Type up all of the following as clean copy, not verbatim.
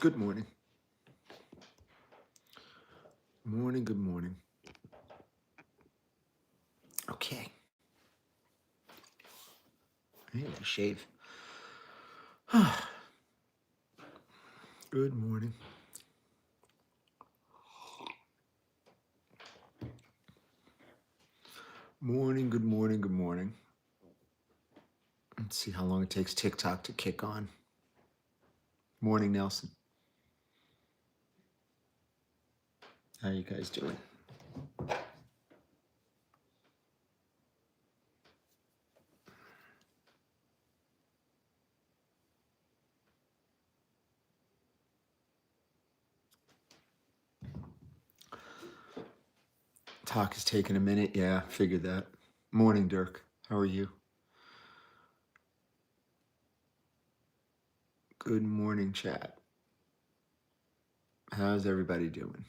Good morning. Morning, good morning. Okay. I need to shave. Good morning. Morning, good morning, good morning. Let's see how long it takes TikTok to kick on. Morning, Nelson. How you guys doing? Talk is taking a minute. Yeah, figured that. Morning, Dirk. How are you? Good morning, chat. How's everybody doing?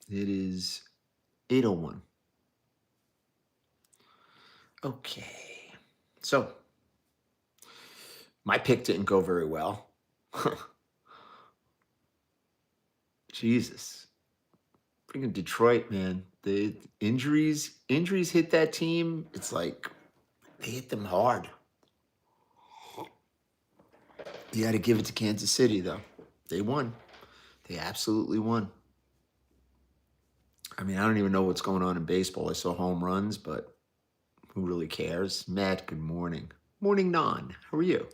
It is 8:01. Okay. So, my pick didn't go very well. Jesus. Freaking Detroit, man. The injuries hit that team. It's like they hit them hard. You got to give it to Kansas City, though. They won. They absolutely won. I mean, I don't even know what's going on in baseball. I saw home runs, but who really cares? Matt, good morning. Morning, Non. How are you?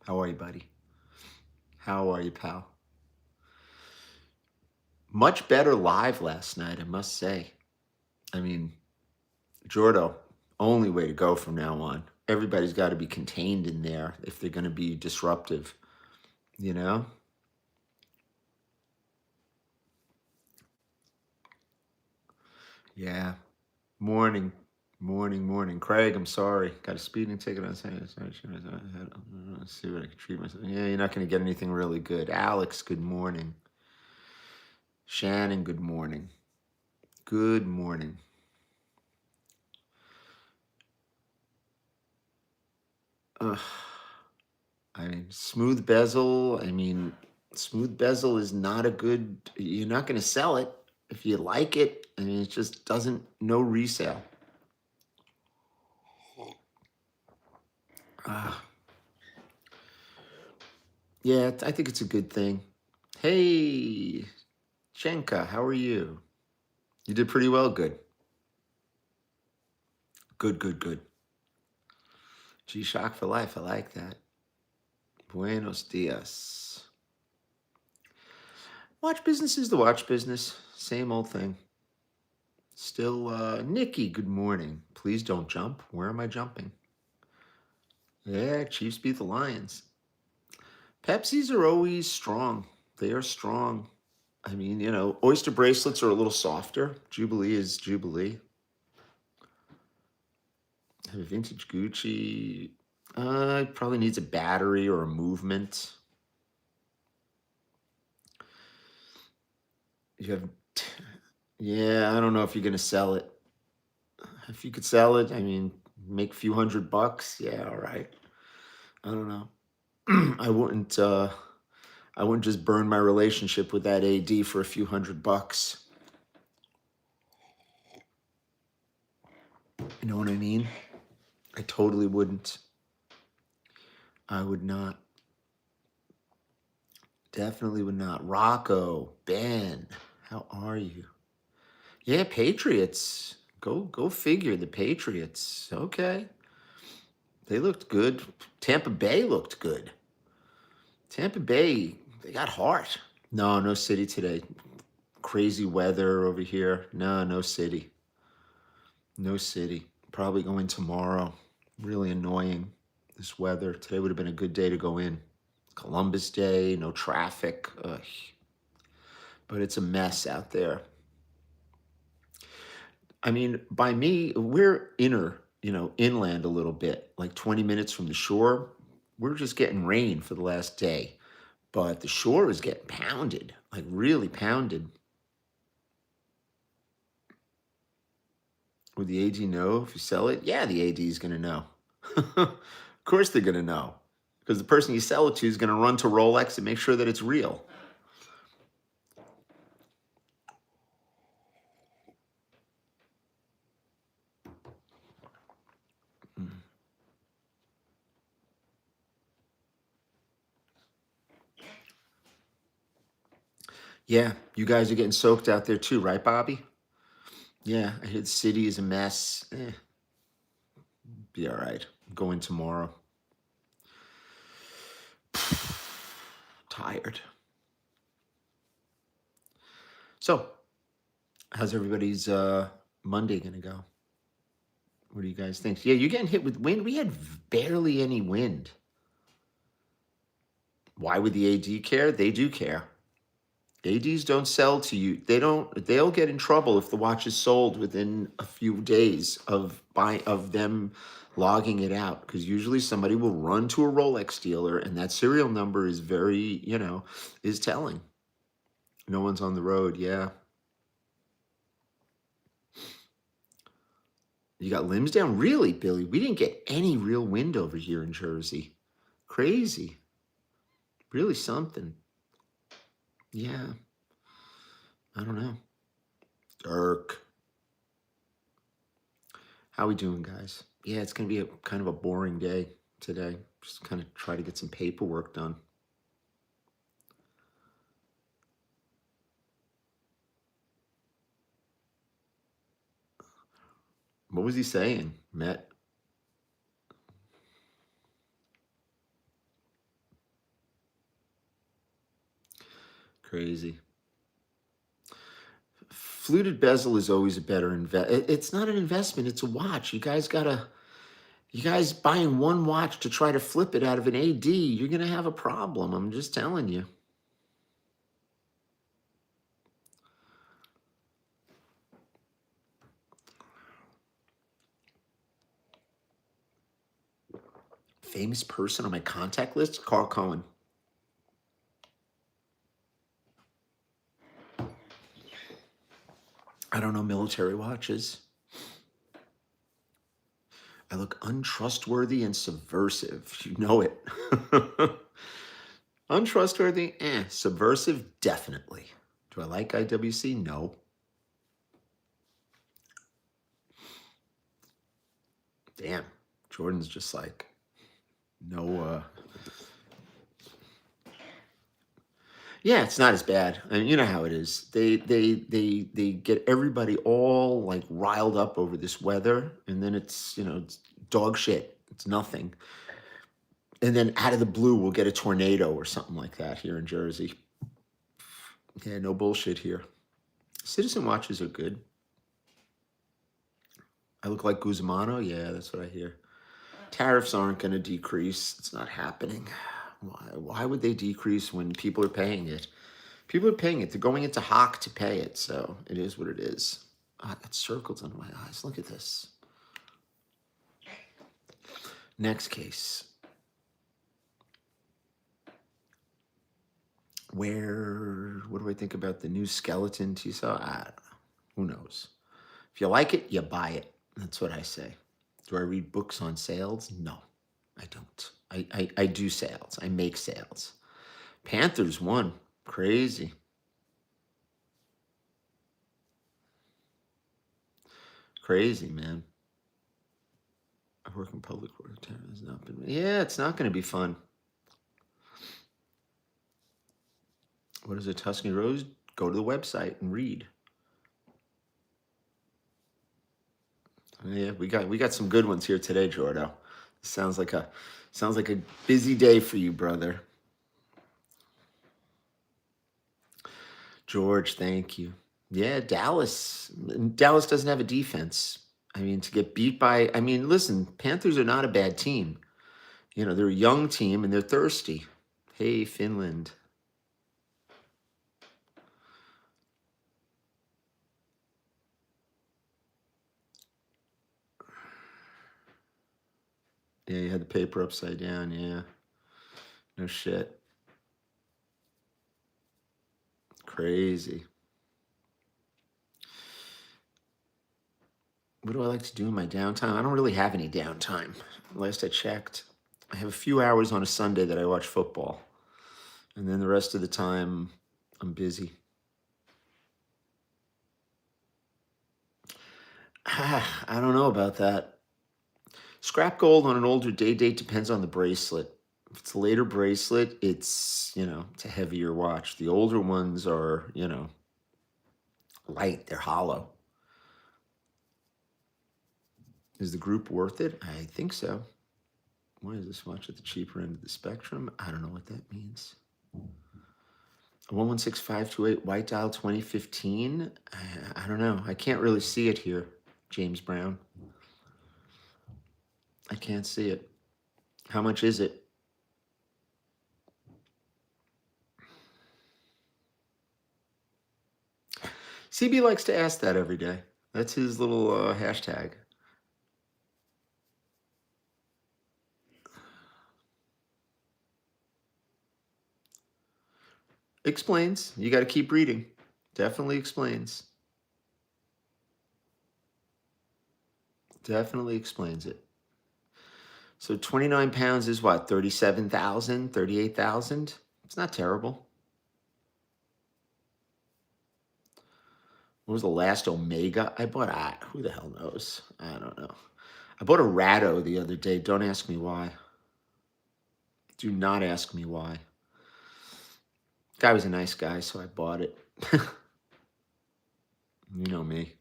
How are you, buddy? How are you, pal? Much better live last night, I must say. I mean, Jordo, only way to go from now on. Everybody's got to be contained in there if they're going to be disruptive, you know? Yeah. Morning, morning. Craig, I'm sorry. Got a speeding ticket on Saturday. Let's see what I can treat myself. Yeah, you're not going to get anything really good. Alex, good morning. Shannon, good morning. Good morning. Ugh. I mean, smooth bezel. Smooth bezel is not a good. You're not going to sell it if you like it. I mean, it just doesn't. No resale. Ah, yeah, I think it's a good thing. Hey, Shenka, how are you? You did pretty well. Good. Good. G-Shock for life. I like that. Buenos dias. Watch business is the watch business. Same old thing. Still, Nikki, good morning. Please don't jump. Where am I jumping? Yeah, Chiefs beat the Lions. Pepsis are always strong. They are strong. I mean, oyster bracelets are a little softer. Jubilee is Jubilee. Have a vintage Gucci. It probably needs a battery or a movement. You have, yeah, I don't know if you're gonna sell it. If you could sell it, I mean, make a few $100. Yeah, all right. I don't know. I wouldn't. I wouldn't just burn my relationship with that AD for a few $100. You know what I mean? I totally wouldn't. I would not. Definitely would not. Rocco, Ben, how are you? Yeah, Patriots. Go figure. The Patriots. Okay. They looked good. Tampa Bay looked good. Tampa Bay, they got heart. No city today. Crazy weather over here. No city. No city. Probably going tomorrow. Really annoying. This weather. Today would have been a good day to go in. Columbus Day, no traffic. Ugh. But it's a mess out there. I mean, by me, we're inland a little bit, like 20 minutes from the shore. We're just getting rain for the last day. But the shore is getting pounded, like really pounded. Would the AD know if you sell it? Yeah, the AD is going to know. Of course they're going to know. because the person you sell it to is going to run to Rolex and make sure that it's real. Mm. Yeah, you guys are getting soaked out there too, right, Bobby? Yeah, I hear the city is a mess. Be all right. I'm going tomorrow. Tired. So, how's everybody's Monday gonna go? What do you guys think? Yeah, you're getting hit with wind. We had barely any wind. Why would the AD care? They do care. ADs don't sell to you. They'll get in trouble if the watch is sold within a few days of them logging it out. Because usually somebody will run to a Rolex dealer and that serial number is very, is telling. No one's on the road, yeah. You got limbs down? Really, Billy? We didn't get any real wind over here in Jersey. Crazy. Really something. Yeah. I don't know. Dirk. How we doing, guys? Yeah, it's going to be a kind of a boring day today. Just kind of try to get some paperwork done. What was he saying, Matt? Crazy. Fluted bezel is always a better It's not an investment. It's a watch. You guys buying one watch to try to flip it out of an AD, you're going to have a problem. I'm just telling you. Famous person on my contact list? Carl Cohen. I don't know military watches. I look untrustworthy and subversive. You know it. Untrustworthy? Subversive? Definitely. Do I like IWC? No. Damn. Jordan's just like, no. Yeah, it's not as bad. I mean, you know how it is. They get everybody all like riled up over this weather, and then it's dog shit. It's nothing. And then out of the blue, we'll get a tornado or something like that here in Jersey. Yeah, no bullshit here. Citizen watches are good. I look like Guzmano? Yeah, that's what I hear. Tariffs aren't going to decrease. It's not happening. Why would they decrease when people are paying it? People are paying it. They're going into hock to pay it. So it is what it is. Got circles under my eyes. Look at this. Next case. What do I think about the new skeleton T-cell? I don't know. Who knows? If you like it, you buy it. That's what I say. Do I read books on sales? No, I don't. I do sales. I make sales. Panthers won. Crazy. Crazy, man. I work in public work. Has not been. Yeah, it's not going to be fun. What is a Tuscany Rose? Go to the website and read. Yeah, we got some good ones here today, Jordo. Sounds like a busy day for you, brother. George, thank you. Yeah, Dallas. Dallas doesn't have a defense. I mean, to get beat by, listen, Panthers are not a bad team. They're a young team and they're thirsty. Hey, Finland. Yeah, you had the paper upside down. Yeah. No shit. Crazy. What do I like to do in my downtime? I don't really have any downtime. Last I checked. I have a few hours on a Sunday that I watch football. And then the rest of the time, I'm busy. I don't know about that. Scrap gold on an older day date depends on the bracelet. If it's a later bracelet, it's a heavier watch. The older ones are, light, they're hollow. Is the group worth it? I think so. Why is this watch at the cheaper end of the spectrum? I don't know what that means. 116528 white dial 2015. I don't know. I can't really see it here, James Brown. I can't see it. How much is it? CB likes to ask that every day. That's his little hashtag. Explains. You got to keep reading. Definitely explains. Definitely explains it. So 29 pounds is what? 37,000, 38,000? It's not terrible. What was the last Omega I bought? Who the hell knows? I don't know. I bought a Rado the other day. Don't ask me why. Do not ask me why. Guy was a nice guy, so I bought it. You know me.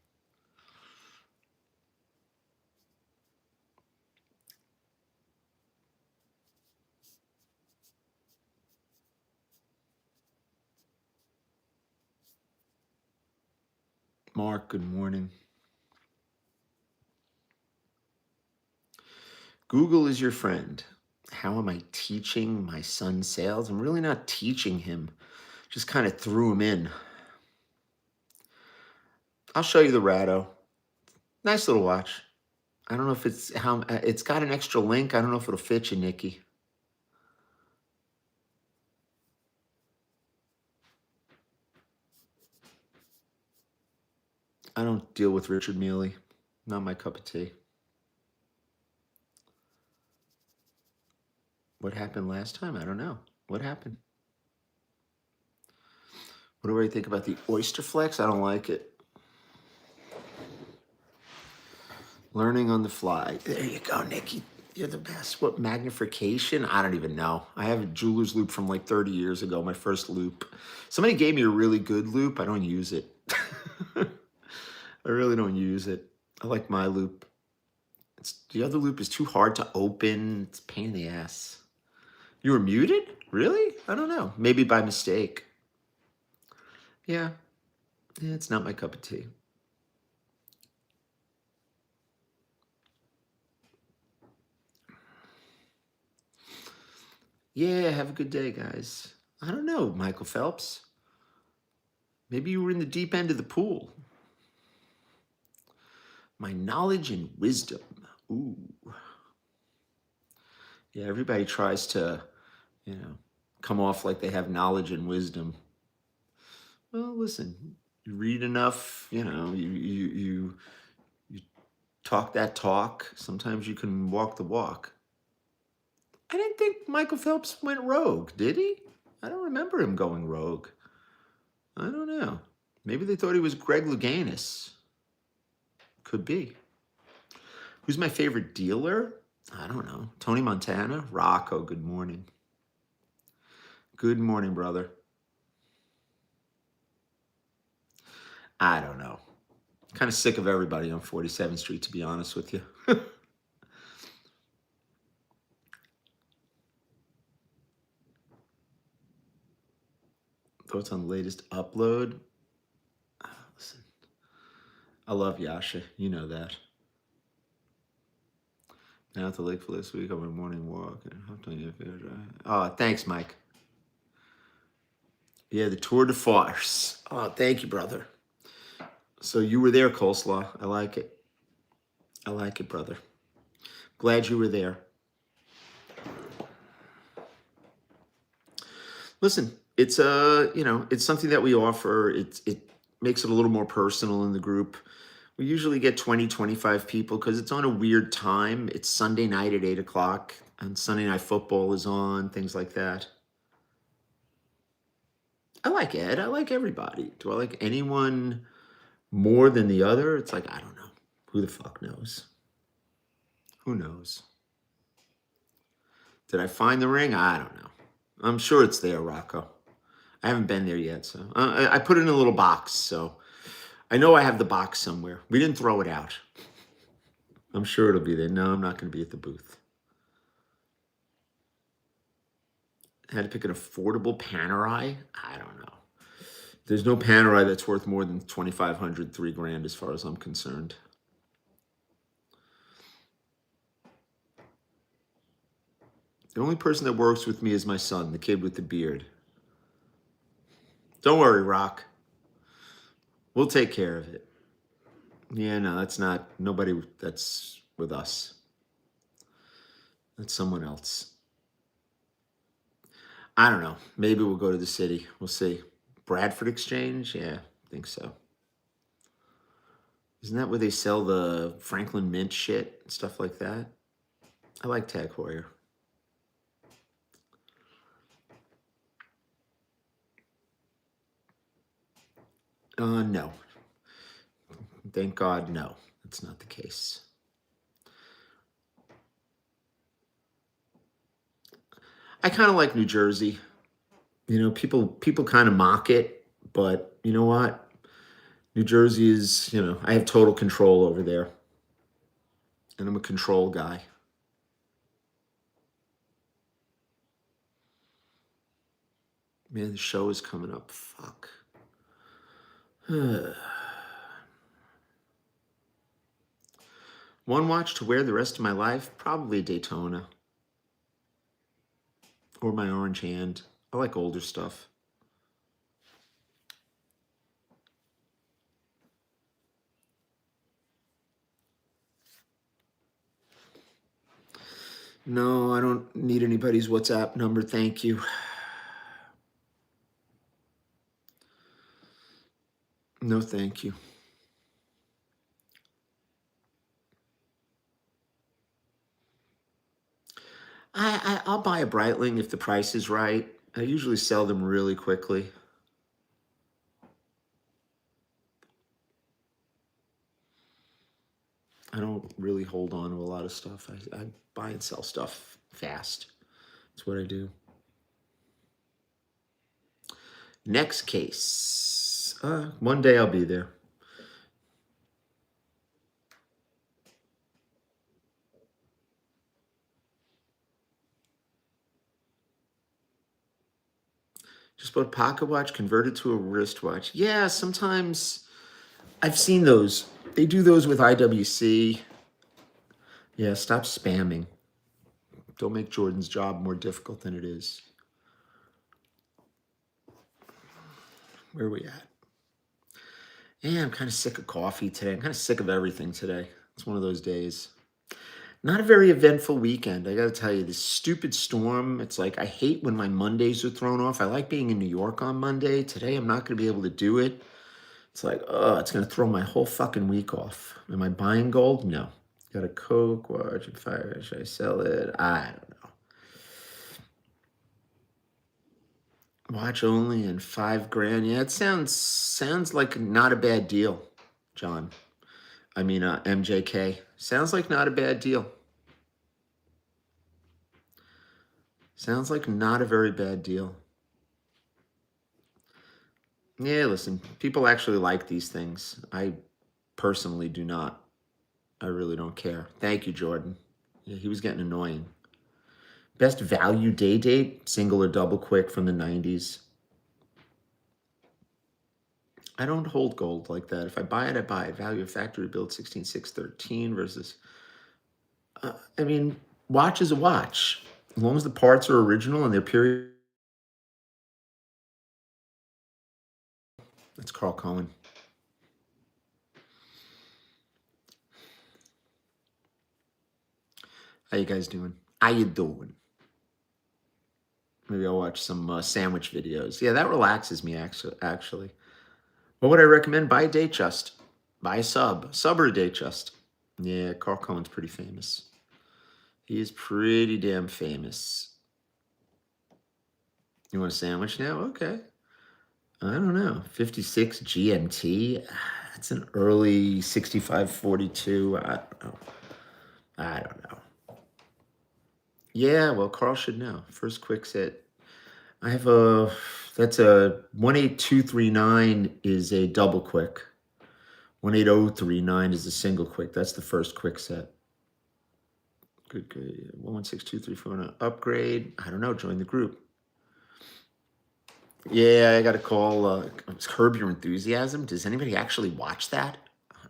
Mark, good morning. Google is your friend. How am I teaching my son sales? I'm really not teaching him. Just kind of threw him in. I'll show you the Rado. Nice little watch. I don't know if it's got an extra link. I don't know if it'll fit you, Nikki. I don't deal with Richard Mealy. Not my cup of tea. What happened last time? I don't know. What happened? What do I think about the Oyster Flex? I don't like it. Learning on the fly. There you go, Nikki. You're the best. What, magnification? I don't even know. I have a jeweler's loop from like 30 years ago, my first loop. Somebody gave me a really good loop. I don't use it. I really don't use it. I like my loop. The other loop is too hard to open. It's a pain in the ass. You were muted? Really? I don't know. Maybe by mistake. Yeah. It's not my cup of tea. Yeah, have a good day, guys. I don't know, Michael Phelps. Maybe you were in the deep end of the pool. My knowledge and wisdom. Ooh. Yeah, everybody tries to, come off like they have knowledge and wisdom. Well, listen, you read enough, you talk that talk. Sometimes you can walk the walk. I didn't think Michael Phelps went rogue, did he? I don't remember him going rogue. I don't know. Maybe they thought he was Greg Louganis. Could be. Who's my favorite dealer? I don't know. Tony Montana? Rocco, good morning. Good morning, brother. I don't know. Kind of sick of everybody on 47th Street, to be honest with you. Thoughts on the latest upload? Listen, I love Yasha. You know that. Now at the lake for this week on my morning walk. Oh, thanks, Mike. Yeah, the Tour de Farce. Oh, thank you, brother. So you were there, Coleslaw. I like it. I like it, brother. Glad you were there. Listen, it's it's something that we offer. It makes it a little more personal in the group. We usually get 20, 25 people because it's on a weird time. It's Sunday night at 8 o'clock. And Sunday Night Football is on, things like that. I like Ed. I like everybody. Do I like anyone more than the other? It's like, I don't know. Who the fuck knows? Who knows? Did I find the ring? I don't know. I'm sure it's there, Rocco. I haven't been there yet, so I put it in a little box. So I know I have the box somewhere. We didn't throw it out. I'm sure it'll be there. No, I'm not going to be at the booth. I had to pick an affordable Panerai. I don't know. There's no Panerai that's worth more than 2,500, $3,000 as far as I'm concerned. The only person that works with me is my son, the kid with the beard. Don't worry, Rock. We'll take care of it. Yeah, no, that's not nobody that's with us. That's someone else. I don't know. Maybe we'll go to the city. We'll see. Bradford Exchange? Yeah, I think so. Isn't that where they sell the Franklin Mint shit and stuff like that? I like Tag Heuer. No. Thank God, no. That's not the case. I kind of like New Jersey. You know, people kind of mock it, but you know what? New Jersey is, I have total control over there. And I'm a control guy. Man, the show is coming up. Fuck. One watch to wear the rest of my life? Probably Daytona. Or my Orange Hand. I like older stuff. No, I don't need anybody's WhatsApp number. Thank you. No, thank you. I'll buy a Breitling if the price is right. I usually sell them really quickly. I don't really hold on to a lot of stuff. I buy and sell stuff fast. That's what I do. Next case. One day I'll be there. Just bought a pocket watch, converted to a wristwatch. Yeah, sometimes I've seen those. They do those with IWC. Yeah, stop spamming. Don't make Jordan's job more difficult than it is. Where are we at? Yeah, I'm kind of sick of coffee today. I'm kind of sick of everything today. It's one of those days. Not a very eventful weekend. I got to tell you, this stupid storm. It's like I hate when my Mondays are thrown off. I like being in New York on Monday. Today, I'm not going to be able to do it. It's like, it's going to throw my whole fucking week off. Am I buying gold? No. Got a Coke watch and fire. Should I sell it? I don't know. Watch only and $5,000. Yeah, it sounds like not a bad deal, John. I mean, MJK. Sounds like not a bad deal. Sounds like not a very bad deal. Yeah, listen, people actually like these things. I personally do not. I really don't care. Thank you, Jordan. Yeah, he was getting annoying. Best value day date, single or double quick from the 90s. I don't hold gold like that. If I buy it, I buy it. Value of factory build 16613 versus. I mean, watch is a watch. As long as the parts are original and they're period. That's Carl Cohen. How you guys doing? How you doing? Maybe I'll watch some sandwich videos. Yeah, that relaxes me actually. What would I recommend? Buy a Datejust. Buy a sub. Sub or a Datejust. Yeah, Carl Cohen's pretty famous. He is pretty damn famous. You want a sandwich now? Okay. I don't know. 56 GMT? That's an early 6542. I don't know. I don't know. Yeah, well, Carl should know. First quick set. I have that's a 18239 is a double quick. 18039 is a single quick. That's the first quick set. Good, good. 116234 upgrade. I don't know. Join the group. Yeah, I got to call Curb Your Enthusiasm. Does anybody actually watch that?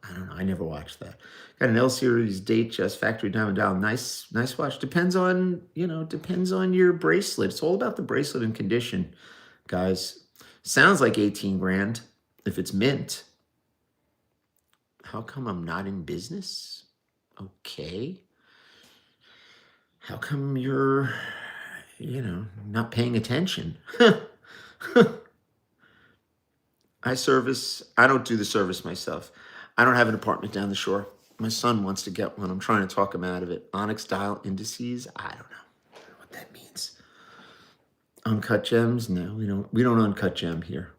I don't know. I never watched that. Got an L series date, just factory diamond dial. Nice watch. Depends on your bracelet. It's all about the bracelet and condition, guys. Sounds like 18 grand if it's mint. How come I'm not in business? Okay. How come you're, not paying attention? I don't do the service myself. I don't have an apartment down the shore. My son wants to get one. I'm trying to talk him out of it. Onyx dial indices. I don't know what that means. Uncut gems? No, we don't uncut gem here.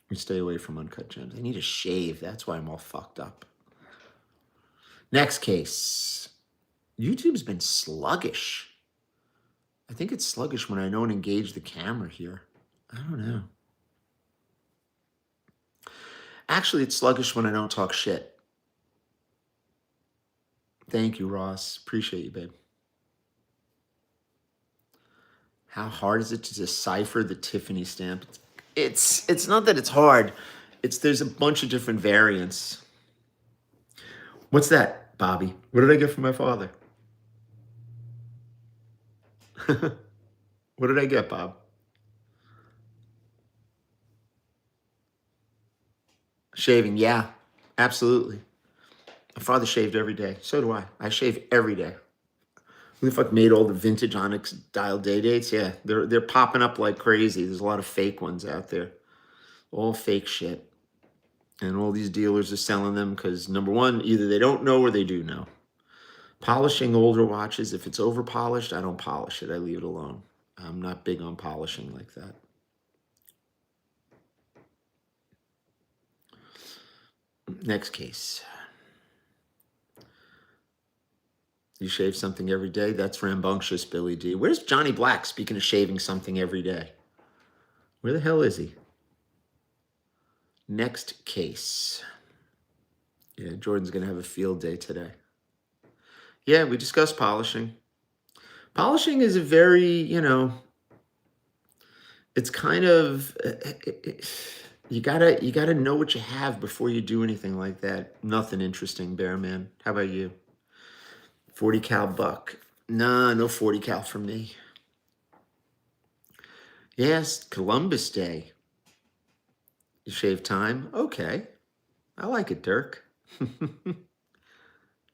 We stay away from uncut gems. I need a shave. That's why I'm all fucked up. Next case. YouTube's been sluggish. I think it's sluggish when I don't engage the camera here. I don't know. Actually, it's sluggish when I don't talk shit. Thank you, Ross. Appreciate you, babe. How hard is it to decipher the Tiffany stamp? It's not that it's hard. There's a bunch of different variants. What's that, Bobby? What did I get from my father? What did I get, Bob? Shaving, yeah, absolutely. My father shaved every day. So do I. I shave every day. Who the fuck made all the vintage Onyx dial day dates? Yeah, they're popping up like crazy. There's a lot of fake ones out there. All fake shit. And all these dealers are selling them because, number one, either they don't know or they do know. Polishing older watches, if it's over polished, I don't polish it. I leave it alone. I'm not big on polishing like that. Next case. You shave something every day? That's rambunctious, Billy D. Where's Johnny Black, speaking of shaving something every day? Where the hell is he? Next case. Yeah, Jordan's going to have a field day today. Yeah, we discussed polishing. Polishing is a very, it's kind of, you gotta know what you have before you do anything like that. Nothing interesting, Bear Man. How about you? 40 cal buck. Nah, no 40 cal for me. Yes, Columbus Day. You shave time? Okay. I like it, Dirk.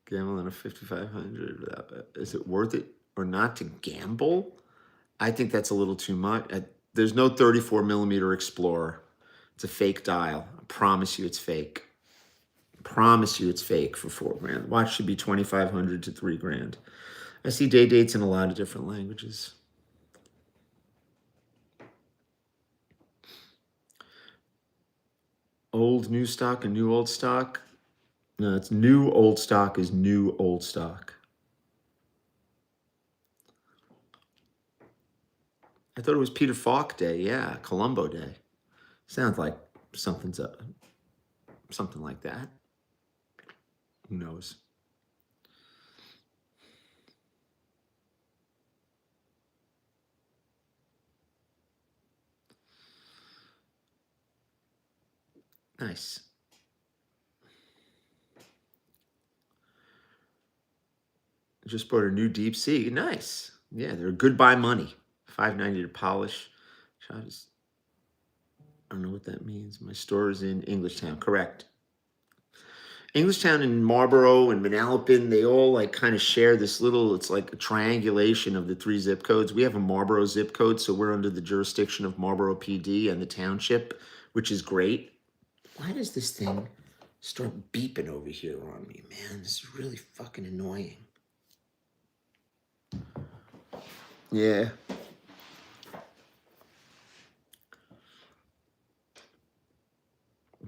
Gamble on a 5,500. Is it worth it or not to gamble? I think that's a little too much. There's no 34 millimeter Explorer. It's a fake dial. I promise you it's fake. Promise you it's fake for $4,000. Watch should be 2,500 to $3,000. I see day dates in a lot of different languages. Old new stock and new old stock. No, it's new old stock is new old stock. I thought it was Peter Falk Day. Yeah, Columbo Day. Sounds like something's up. Something like that. Who knows? Nice. Just bought a new Deep Sea. Nice. Yeah, they're good buy money. $5.90 to polish. I don't know what that means. My store is in Englishtown. Correct. Englishtown and Marlboro and Manalapan, they all like kind of share this little, it's like a triangulation of the 3 zip codes. We have a Marlboro zip code, so we're under the jurisdiction of Marlboro PD and the township, which is great. Why does this thing start beeping over here on me, man? This is really fucking annoying. Yeah.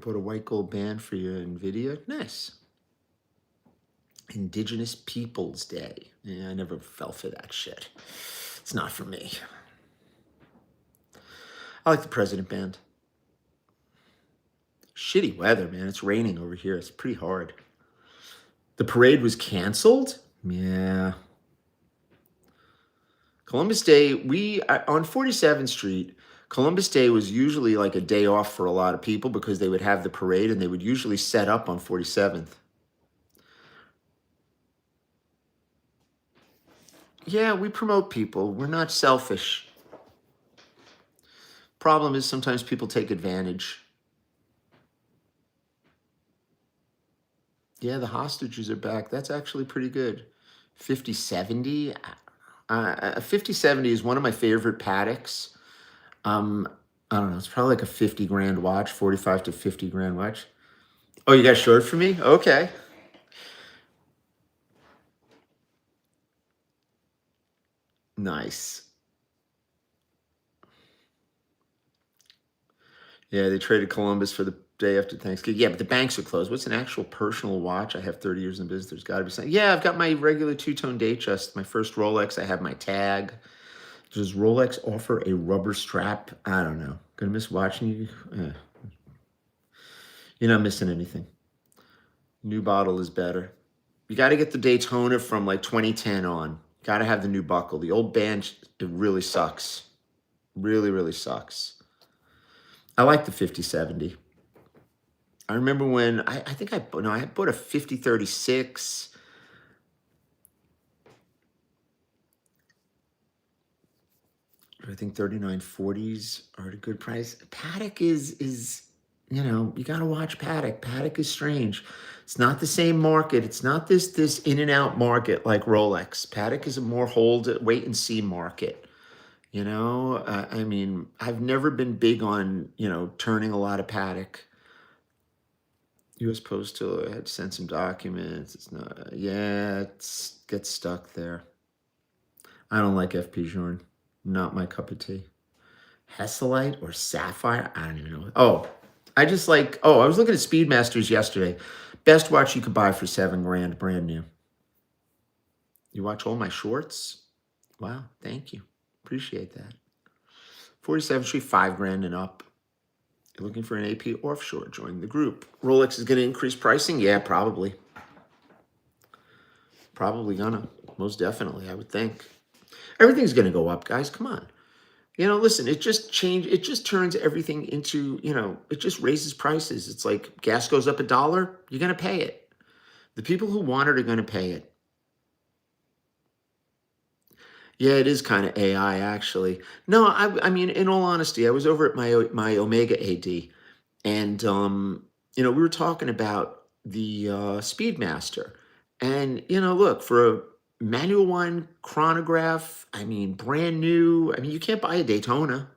Put a white gold band for your NVIDIA. Nice. Indigenous Peoples Day. Yeah, I never fell for that shit. It's not for me. I like the President Band. Shitty weather, man. It's raining over here. It's pretty hard. The parade was canceled? Yeah. Columbus Day, on 47th Street, Columbus Day was usually like a day off for a lot of people because they would have the parade and they would usually set up on 47th. Yeah, we promote people. We're not selfish. Problem is sometimes people take advantage. Yeah, the hostages are back. That's actually pretty good. 5070. 5070 is one of my favorite Patek's. Um, I don't know. It's probably like a 50 grand watch, 45 to 50 grand watch. Oh, you got short for me? Okay. Nice. Yeah, they traded Columbus for the day after Thanksgiving. Yeah, but the banks are closed. What's an actual personal watch? I have 30 years in business. There's got to be something. Yeah, I've got my regular two-tone Datejust. My first Rolex. I have my tag. Does Rolex offer a rubber strap? I don't know. Gonna miss watching you? You're not missing anything. New bottle is better. You got to get the Daytona from like 2010 on. Got to have the new buckle. The old band, it really sucks. Really, really sucks. I like the 5070. I remember when I think I bought a 5036. I think 3940s are at a good price. Patek is you got to watch Patek. Patek is strange. It's not the same market. It's not this in and out market like Rolex. Patek is a more wait and see market. I mean, I've never been big on turning a lot of Patek. U.S. Postal, I had to send some documents. It's not, yeah, it's gets stuck there. I don't like FP Journe. Not my cup of tea. Hesselite or Sapphire? I don't even know. I was looking at Speedmasters yesterday. Best watch you could buy for 7 grand, brand new. You watch all my shorts? Wow, thank you. Appreciate that. 47th Street, 5 grand and up. You're looking for an AP offshore, join the group. Rolex is going to increase pricing? Yeah, probably. Probably gonna. Most definitely, I would think. Everything's going to go up, guys. Come on. Listen, it just turns everything into, it just raises prices. It's like gas goes up $1, you're going to pay it. The people who want it are going to pay it. Yeah, it is kind of AI, actually. No, I mean, in all honesty, I was over at my Omega AD, and we were talking about the Speedmaster, and look, for a manual one chronograph, I mean, brand new. I mean, you can't buy a Daytona,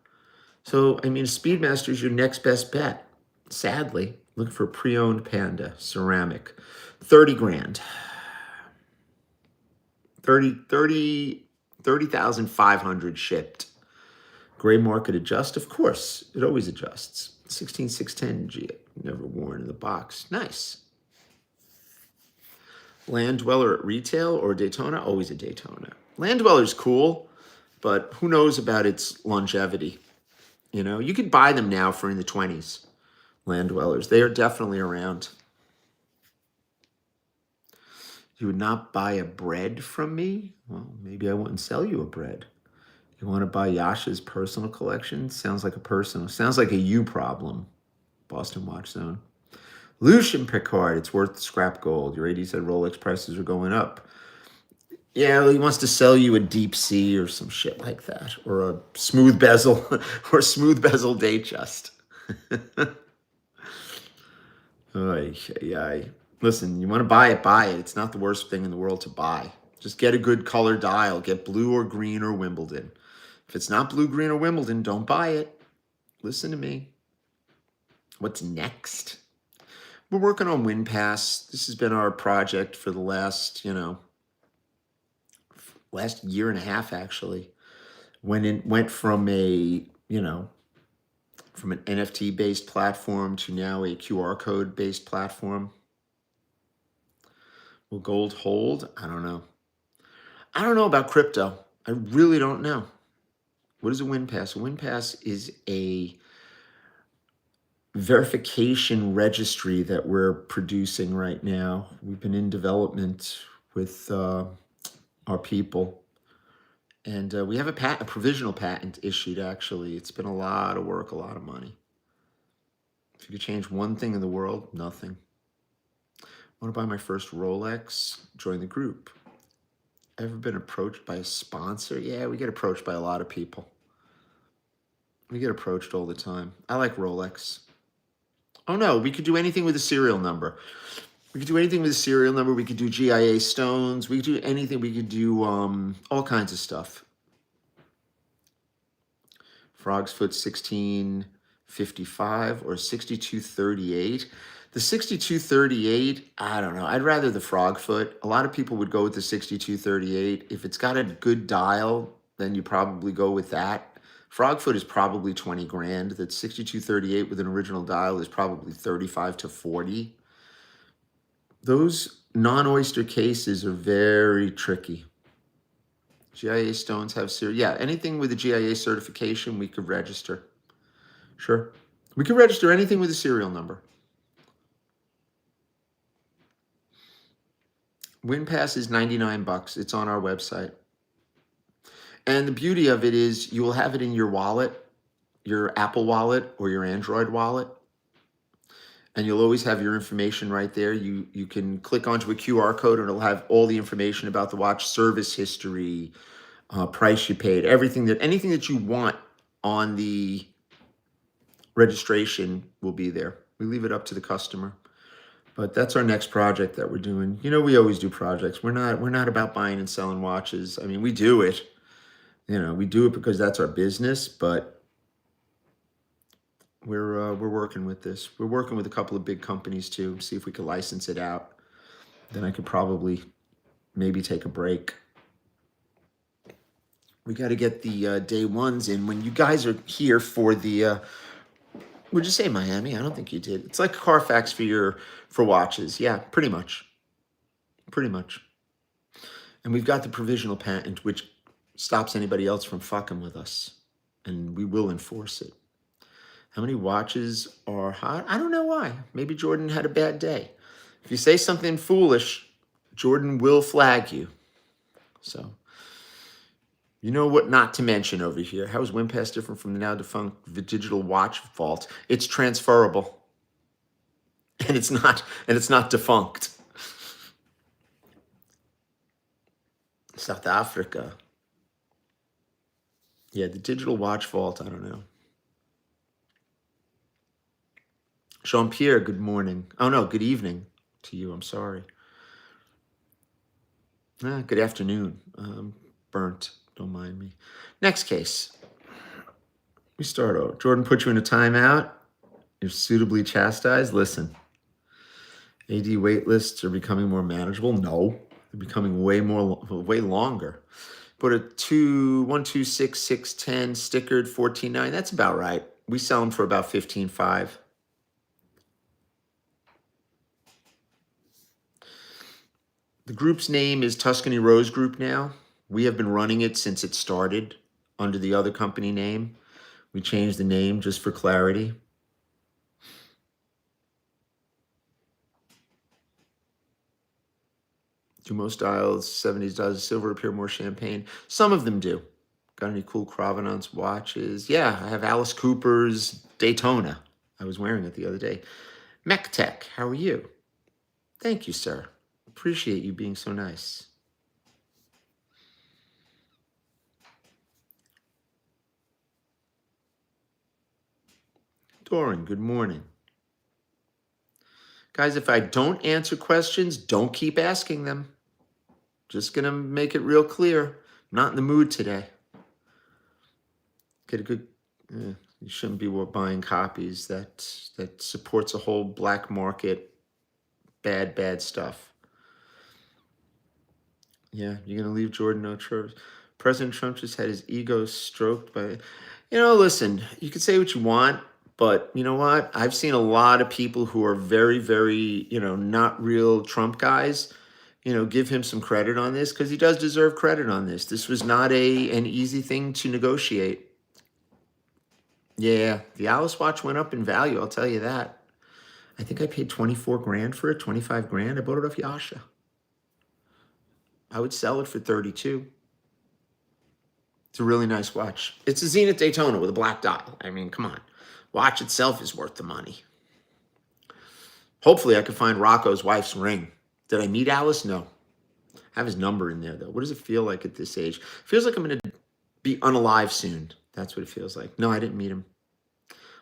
so I mean, Speedmaster is your next best bet. Sadly, looking for a pre-owned Panda ceramic, 30 grand, 30,500 shipped. Gray market adjust? Of course, it always adjusts. 16610G, never worn in the box. Nice. Land Dweller at retail or Daytona? Always a Daytona. Land Dweller's cool, but who knows about its longevity? You could buy them now for in the 20s. Land Dwellers, they are definitely around. You would not buy a bread from me? Well, maybe I wouldn't sell you a bread. You want to buy Yasha's personal collection? Sounds like a you problem. Boston Watch Zone. Lucian Picard, it's worth scrap gold. Your AD said Rolex prices are going up. Yeah, well, he wants to sell you a deep sea or some shit like that, or a smooth bezel, or smooth bezel Datejust. Yeah. Listen, you want to buy it, buy it. It's not the worst thing in the world to buy. Just get a good color dial. Get blue or green or Wimbledon. If it's not blue, green, or Wimbledon, don't buy it. Listen to me. What's next? We're working on WinPass. This has been our project for the last, last year and a half actually, when it went from a, from an NFT based platform to now a QR code based platform. Will gold hold? I don't know. I don't know about crypto. I really don't know. What is a WinPass? A WinPass is a verification registry that we're producing right now. We've been in development with our people. And we have a provisional patent issued, actually. It's been a lot of work, a lot of money. If you could change one thing in the world, nothing. I want to buy my first Rolex, join the group. Ever been approached by a sponsor? Yeah, we get approached by a lot of people. We get approached all the time. I like Rolex. Oh no, we could do anything with a serial number. We could do anything with a serial number. We could do GIA stones. We could do anything. We could do all kinds of stuff. Frog's Foot 1655 or 6238. The 6238, I don't know. I'd rather the Frog Foot. A lot of people would go with the 6238. If it's got a good dial, then you probably go with that. Frog Foot is probably 20 grand. That 6238 with an original dial is probably 35 to 40. Those non-oyster cases are very tricky. GIA stones have yeah, anything with a GIA certification we could register. Sure. We could register anything with a serial number. WinPass is $99. It's on our website. And the beauty of it is you will have it in your wallet, your Apple wallet or your Android wallet. And you'll always have your information right there. You can click onto a QR code and it'll have all the information about the watch, service history, price you paid, anything that you want on the registration will be there. We leave it up to the customer. But that's our next project that we're doing. We always do projects. We're not about buying and selling watches. I mean, we do it. We do it because that's our business, but we're working with this. We're working with a couple of big companies too, see if we could license it out. Then I could probably maybe take a break. We got to get the day ones in. When you guys are here for the, would you say Miami? I don't think you did. It's like Carfax for watches. Yeah, pretty much. Pretty much. And we've got the provisional patent, which stops anybody else from fucking with us. And we will enforce it. How many watches are hot? I don't know why. Maybe Jordan had a bad day. If you say something foolish, Jordan will flag you. So, you know what not to mention over here. How is WinPass different from the now defunct digital watch vault? It's transferable. And it's not defunct. South Africa. Yeah, the digital watch vault, I don't know. Jean-Pierre, good morning. Oh, no, good evening to you. I'm sorry. Good afternoon. Burnt. Don't mind me. Next case. We start over. Jordan put you in a timeout. You're suitably chastised. Listen, AD wait lists are becoming more manageable. No, they're becoming way longer. Put a 126,610 stickered 14.9. That's about right. We sell them for about 15.5. The group's name is Tuscany Rose Group now. We have been running it since it started under the other company name. We changed the name just for clarity. Do most dials, 70s dials of silver appear more champagne? Some of them do. Got any cool provenance watches? Yeah, I have Alice Cooper's Daytona. I was wearing it the other day. Mech Tech, how are you? Thank you, sir. Appreciate you being so nice. Doran, good morning. Guys, if I don't answer questions, don't keep asking them. Just going to make it real clear. I'm not in the mood today. Get a good... you shouldn't be buying copies that supports a whole black market, bad stuff. Yeah, you're gonna leave Jordan no trust. President Trump just had his ego stroked by. Listen, you can say what you want, but you know what? I've seen a lot of people who are very, very, not real Trump guys. Give him some credit on this because he does deserve credit on this. This was not an easy thing to negotiate. Yeah, the Alice watch went up in value. I'll tell you that. I think I paid 24 grand for it, 25 grand. I bought it off Yasha. I would sell it for 32. It's a really nice watch. It's a Zenith Daytona with a black dial. I mean, come on. Watch itself is worth the money. Hopefully I could find Rocco's wife's ring. Did I meet Alice? No. I have his number in there, though. What does it feel like at this age? Feels like I'm going to be unalive soon. That's what it feels like. No, I didn't meet him.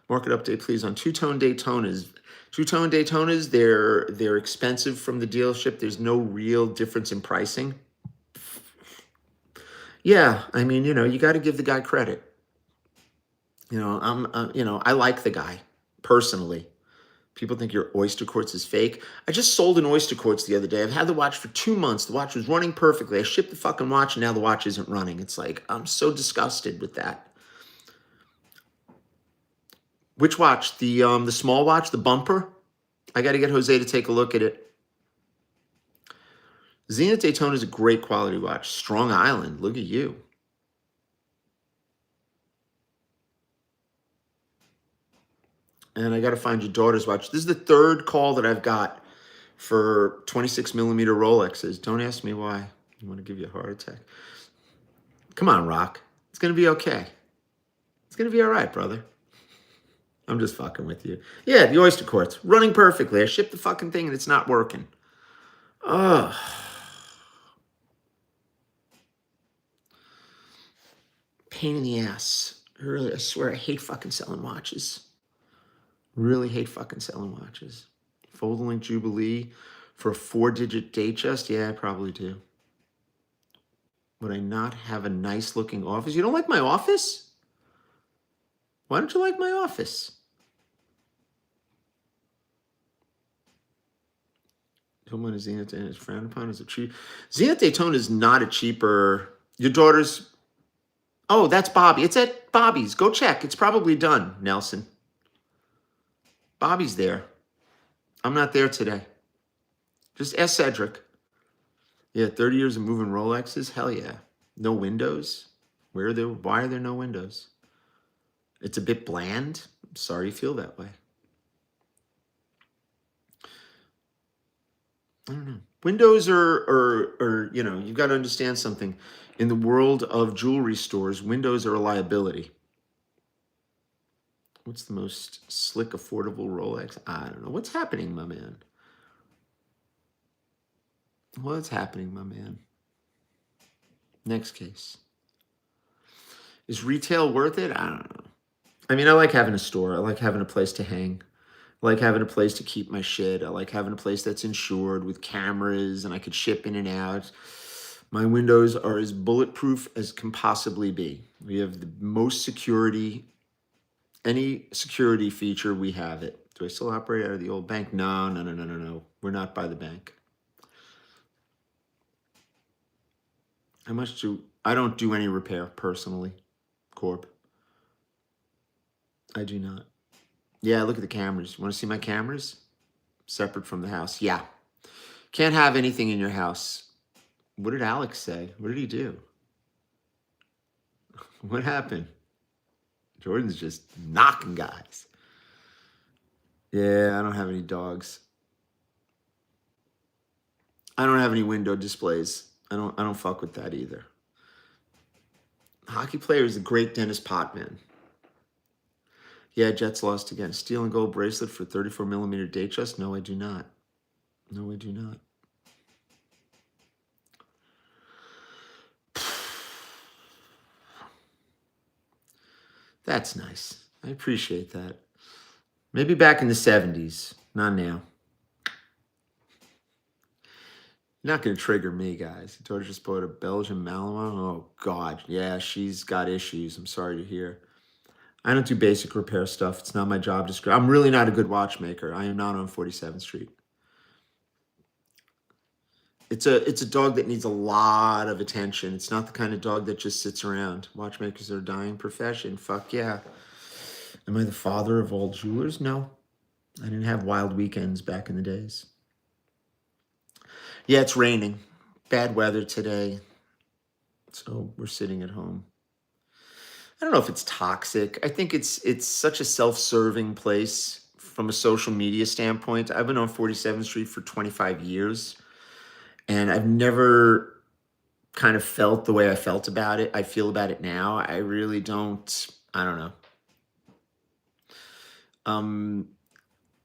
Market update, please, on two-tone Daytonas. Two-tone Daytonas, they're expensive from the dealership. There's no real difference in pricing. Yeah, I mean, you got to give the guy credit. I like the guy personally. People think your oyster quartz is fake. I just sold an oyster quartz the other day. I've had the watch for 2 months. The watch was running perfectly. I shipped the fucking watch and now the watch isn't running. It's like, I'm so disgusted with that. Which watch? The small watch, the bumper? I got to get Jose to take a look at it. Zenith Daytona is a great quality watch. Strong Island. Look at you. And I got to find your daughter's watch. This is the third call that I've got for 26 millimeter Rolexes. Don't ask me why. I want to give you a heart attack. Come on, Rock. It's going to be okay. It's going to be all right, brother. I'm just fucking with you. Yeah, the oyster quartz. Running perfectly. I shipped the fucking thing and it's not working. Ugh. Pain in the ass. Really, I swear I hate fucking selling watches. Really hate fucking selling watches. Fold link Jubilee for a 4-digit date just? Yeah, I probably do. Would I not have a nice looking office? You don't like my office? Why don't you like my office? Daytona Zenith Daytona is frowned upon as a cheap. Zenith Daytona is not a cheaper. Your daughter's. Oh, that's Bobby. It's at Bobby's. Go check. It's probably done, Nelson. Bobby's there. I'm not there today. Just ask Cedric. Yeah, 30 years of moving Rolexes? Hell yeah. No windows? Why are there no windows? It's a bit bland. I'm sorry you feel that way. I don't know. Windows are you've got to understand something. In the world of jewelry stores, windows are a liability. What's the most slick, affordable Rolex? I don't know. What's happening, my man? What's happening, my man? Next case. Is retail worth it? I don't know. I mean, I like having a store. I like having a place to hang. I like having a place to keep my shit. I like having a place that's insured with cameras and I could ship in and out. My windows are as bulletproof as can possibly be. We have the most security. Any security feature, we have it. Do I still operate out of the old bank? No. We're not by the bank. How much I don't do any repair personally, Corp. I do not. Yeah, look at the cameras. Want to see my cameras? Separate from the house. Yeah. Can't have anything in your house. What did Alex say? What did he do? What happened? Jordan's just knocking guys. Yeah, I don't have any dogs. I don't have any window displays. I don't fuck with that either. Hockey player is a great Dennis Potman. Yeah, Jets lost again. Steel and gold bracelet for 34 millimeter date just? No, I do not. No, I do not. That's nice. I appreciate that. Maybe back in the 70s. Not now. You're not going to trigger me, guys. Your daughter just bought a Belgian Malinois. Oh, God. Yeah, she's got issues. I'm sorry to hear. I don't do basic repair stuff. It's not my job description. I'm really not a good watchmaker. I am not on 47th Street. It's a dog that needs a lot of attention. It's not the kind of dog that just sits around. Watchmakers are a dying profession. Fuck yeah. Am I the father of all jewelers? No. I didn't have wild weekends back in the days. Yeah, it's raining. Bad weather today. So we're sitting at home. I don't know if it's toxic. I think it's such a self-serving place from a social media standpoint. I've been on 47th Street for 25 years, and I've never kind of felt the way I felt about it. I feel about it now. I really don't. I don't know.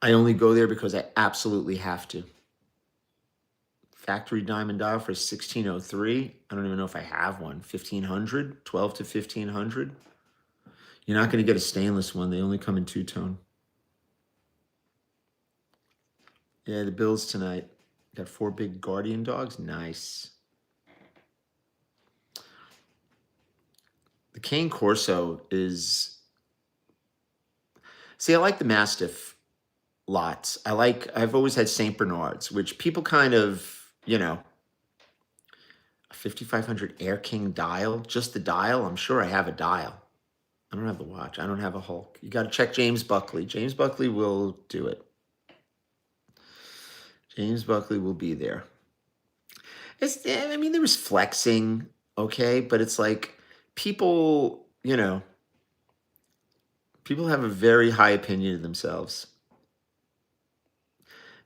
I only go there because I absolutely have to. Factory diamond dial for 1603. I don't even know if I have one. 1500, 12 to 1500. You're not going to get a stainless one. They only come in two-tone. Yeah, the Bills tonight. Got 4 big guardian dogs. Nice. The Cane Corso is... See, I like the Mastiff lots. I've always had St. Bernards, which people kind of, a 5500 Air King dial. Just the dial. I'm sure I have a dial. I don't have the watch. I don't have a Hulk. You got to check James Buckley. James Buckley will do it. James Buckley will be there. There was flexing, okay, but it's like people, people have a very high opinion of themselves.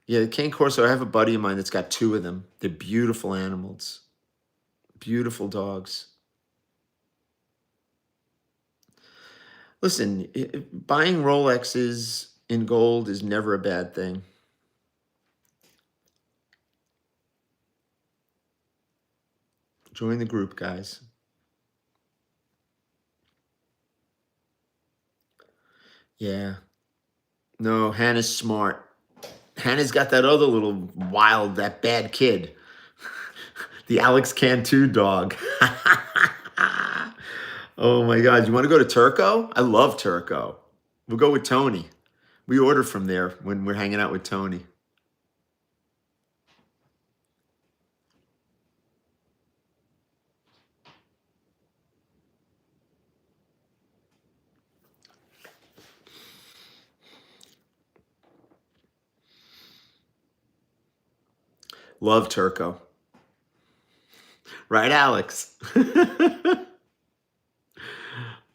Yeah, the Cane Corso, I have a buddy of mine that's got 2 of them. They're beautiful animals. Beautiful dogs. Listen, buying Rolexes in gold is never a bad thing. Join the group, guys. Yeah. No, Hannah's smart. Hannah's got that other little that bad kid. The Alex Cantu dog. Oh my God. You want to go to Turco? I love Turco. We'll go with Tony. We order from there when we're hanging out with Tony. Love Turco. Right, Alex?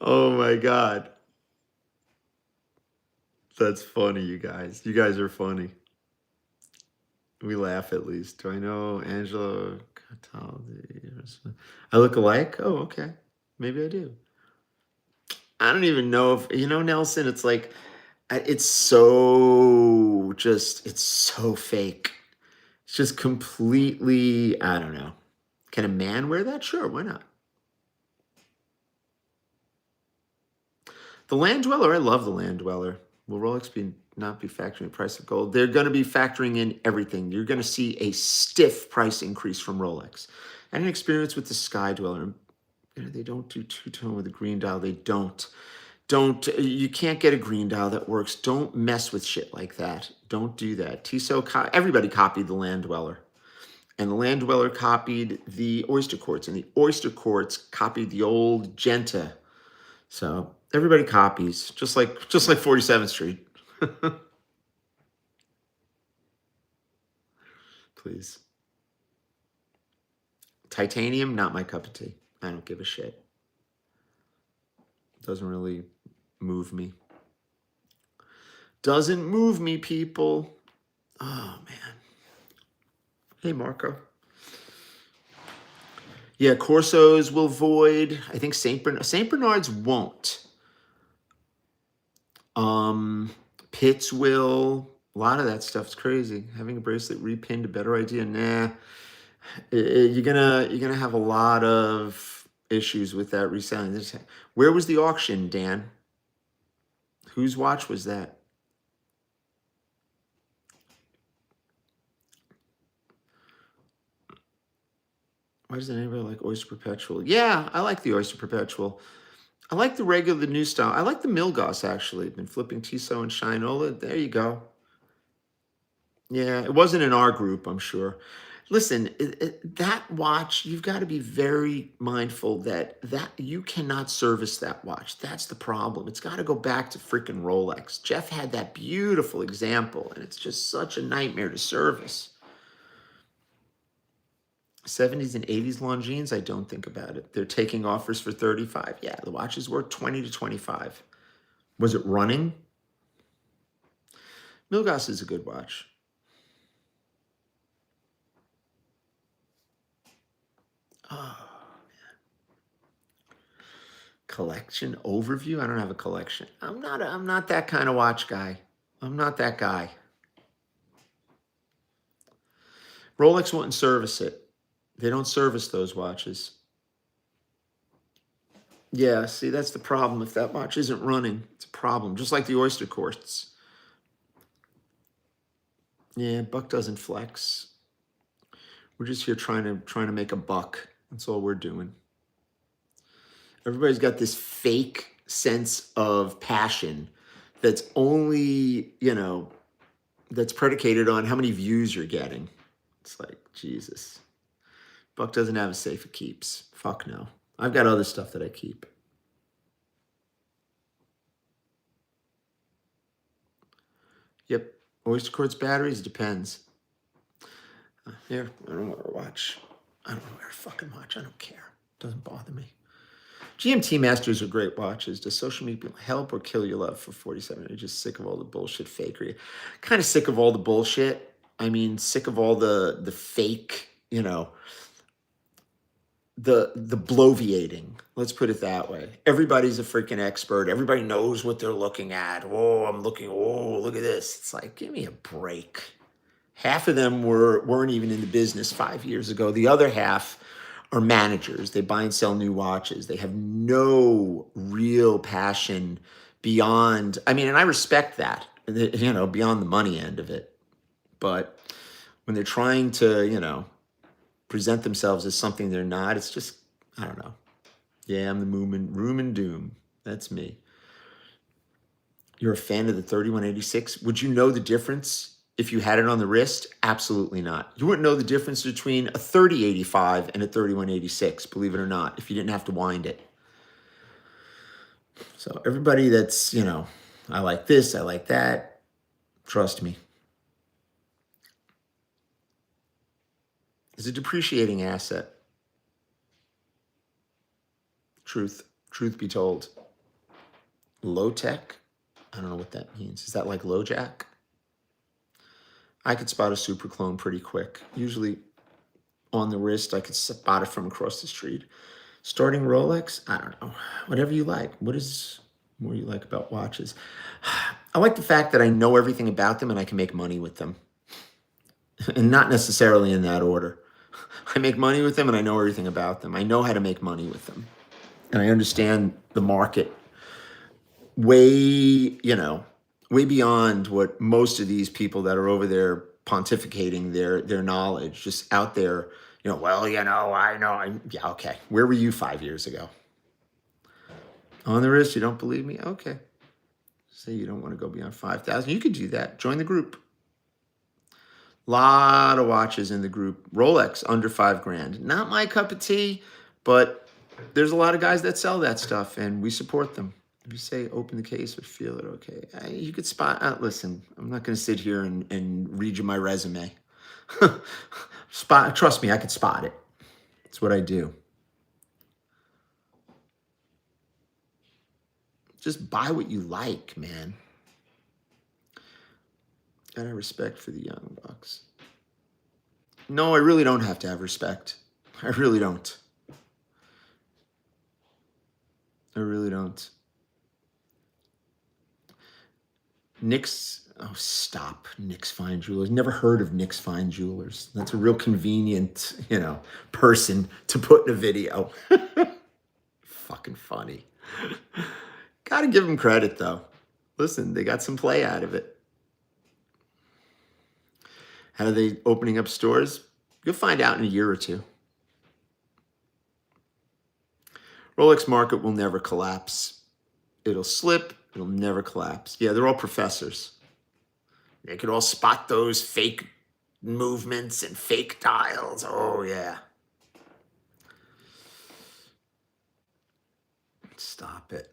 Oh my God. That's funny, you guys. You guys are funny. We laugh at least. Do I know Angela Cataldi? I look alike? Oh, okay. Maybe I do. I don't even know if, Nelson, it's like, it's so fake. It's just completely, I don't know. Can a man wear that? Sure, why not? The Land Dweller, I love the Land Dweller. Will Rolex not be factoring the price of gold? They're going to be factoring in everything. You're going to see a stiff price increase from Rolex. I had an experience with the Sky Dweller. They don't do two-tone with a green dial. They don't. You can't get a green dial that works. Don't mess with shit like that. Don't do that. Tissot, everybody copied the Land Dweller. And the Land Dweller copied the Oyster Quartz. And the Oyster Quartz copied the old Genta. So everybody copies, just like 47th Street. Please. Titanium, not my cup of tea. I don't give a shit. Doesn't really move me. Doesn't move me, people. Oh, man. Hey, Marco. Yeah, Corsos will void. I think St. Bernards won't. Pitts will. A lot of that stuff's crazy. Having a bracelet repinned, a better idea. Nah. You're gonna have a lot of issues with that reselling. Where was the auction, Dan? Whose watch was that? Why doesn't anybody like Oyster Perpetual? Yeah, I like the Oyster Perpetual. I like the new style. I like the Milgauss, actually. Been flipping Tissot and Shinola. There you go. Yeah, it wasn't in our group, I'm sure. Listen, that watch, you've got to be very mindful that you cannot service that watch. That's the problem. It's got to go back to freaking Rolex. Jeff had that beautiful example, and it's just such a nightmare to service. 70s and 80s Longines, I don't think about it. They're taking offers for 35. Yeah, the watch is worth 20 to 25. Was it running? Milgauss is a good watch. Oh, collection overview. I don't have a collection. I'm not that kind of watch guy. I'm not that guy. Rolex wouldn't service it. They don't service those watches. Yeah, see, that's the problem. If that watch isn't running, it's a problem. Just like the Oyster Quartz. Yeah, Buck doesn't flex. We're just here trying to make a buck. That's all we're doing. Everybody's got this fake sense of passion that's only, that's predicated on how many views you're getting. It's like, Jesus. Buck doesn't have a safe of keeps. Fuck no. I've got other stuff that I keep. Yep. Oyster Quartz batteries, depends. Here, I don't wear a watch. I don't wear a fucking watch. I don't care. Doesn't bother me. GMT Masters are great watches. Does social media help or kill your love for 47? You're just sick of all the bullshit fakery. Kind of sick of all the bullshit. I mean, sick of all the fake, the bloviating. Let's put it that way. Everybody's a freaking expert. Everybody knows what they're looking at. Oh, look at this. It's like, give me a break. Half of them weren't even in the business 5 years ago. The other half are managers. They buy and sell new watches. They have no real passion beyond, and I respect that, beyond the money end of it. But when they're trying to, present themselves as something they're not, it's just, I don't know. Yeah, I'm the room and doom. That's me. You're a fan of the 3186. Would you know the difference if you had it on the wrist? Absolutely not. You wouldn't know the difference between a 3085 and a 3186, believe it or not, if you didn't have to wind it. So everybody that's, I like this, I like that, trust me. It's a depreciating asset. Truth be told. Low tech? I don't know what that means. Is that like low jack? I could spot a super clone pretty quick. Usually on the wrist, I could spot it from across the street. Starting Rolex? I don't know. Whatever you like. What is more you like about watches? I like the fact that I know everything about them and I can make money with them. And not necessarily in that order. I make money with them and I know everything about them. I know how to make money with them. And I understand the market way beyond what most of these people that are over there pontificating their knowledge, just out there, I know. Yeah, okay. Where were you 5 years ago? On the wrist, you don't believe me? Okay. Say you don't want to go beyond 5,000. You could do that. Join the group. Lot of watches in the group. Rolex under $5,000. Not my cup of tea, but there's a lot of guys that sell that stuff, and we support them. If you say open the case but feel it okay, you could spot. Listen, I'm not going to sit here and read you my resume. Trust me, I could spot it. It's what I do. Just buy what you like, man. Got respect for the young bucks. No, I really don't have to have respect. I really don't. I really don't. Stop. Nick's Fine Jewelers. Never heard of Nick's Fine Jewelers. That's a real convenient, person to put in a video. Fucking funny. Gotta give them credit, though. Listen, they got some play out of it. How are they opening up stores? You'll find out in a year or two. Rolex market will never collapse. It'll slip. It'll never collapse. Yeah, they're all professors. They could all spot those fake movements and fake dials. Oh yeah. Stop it.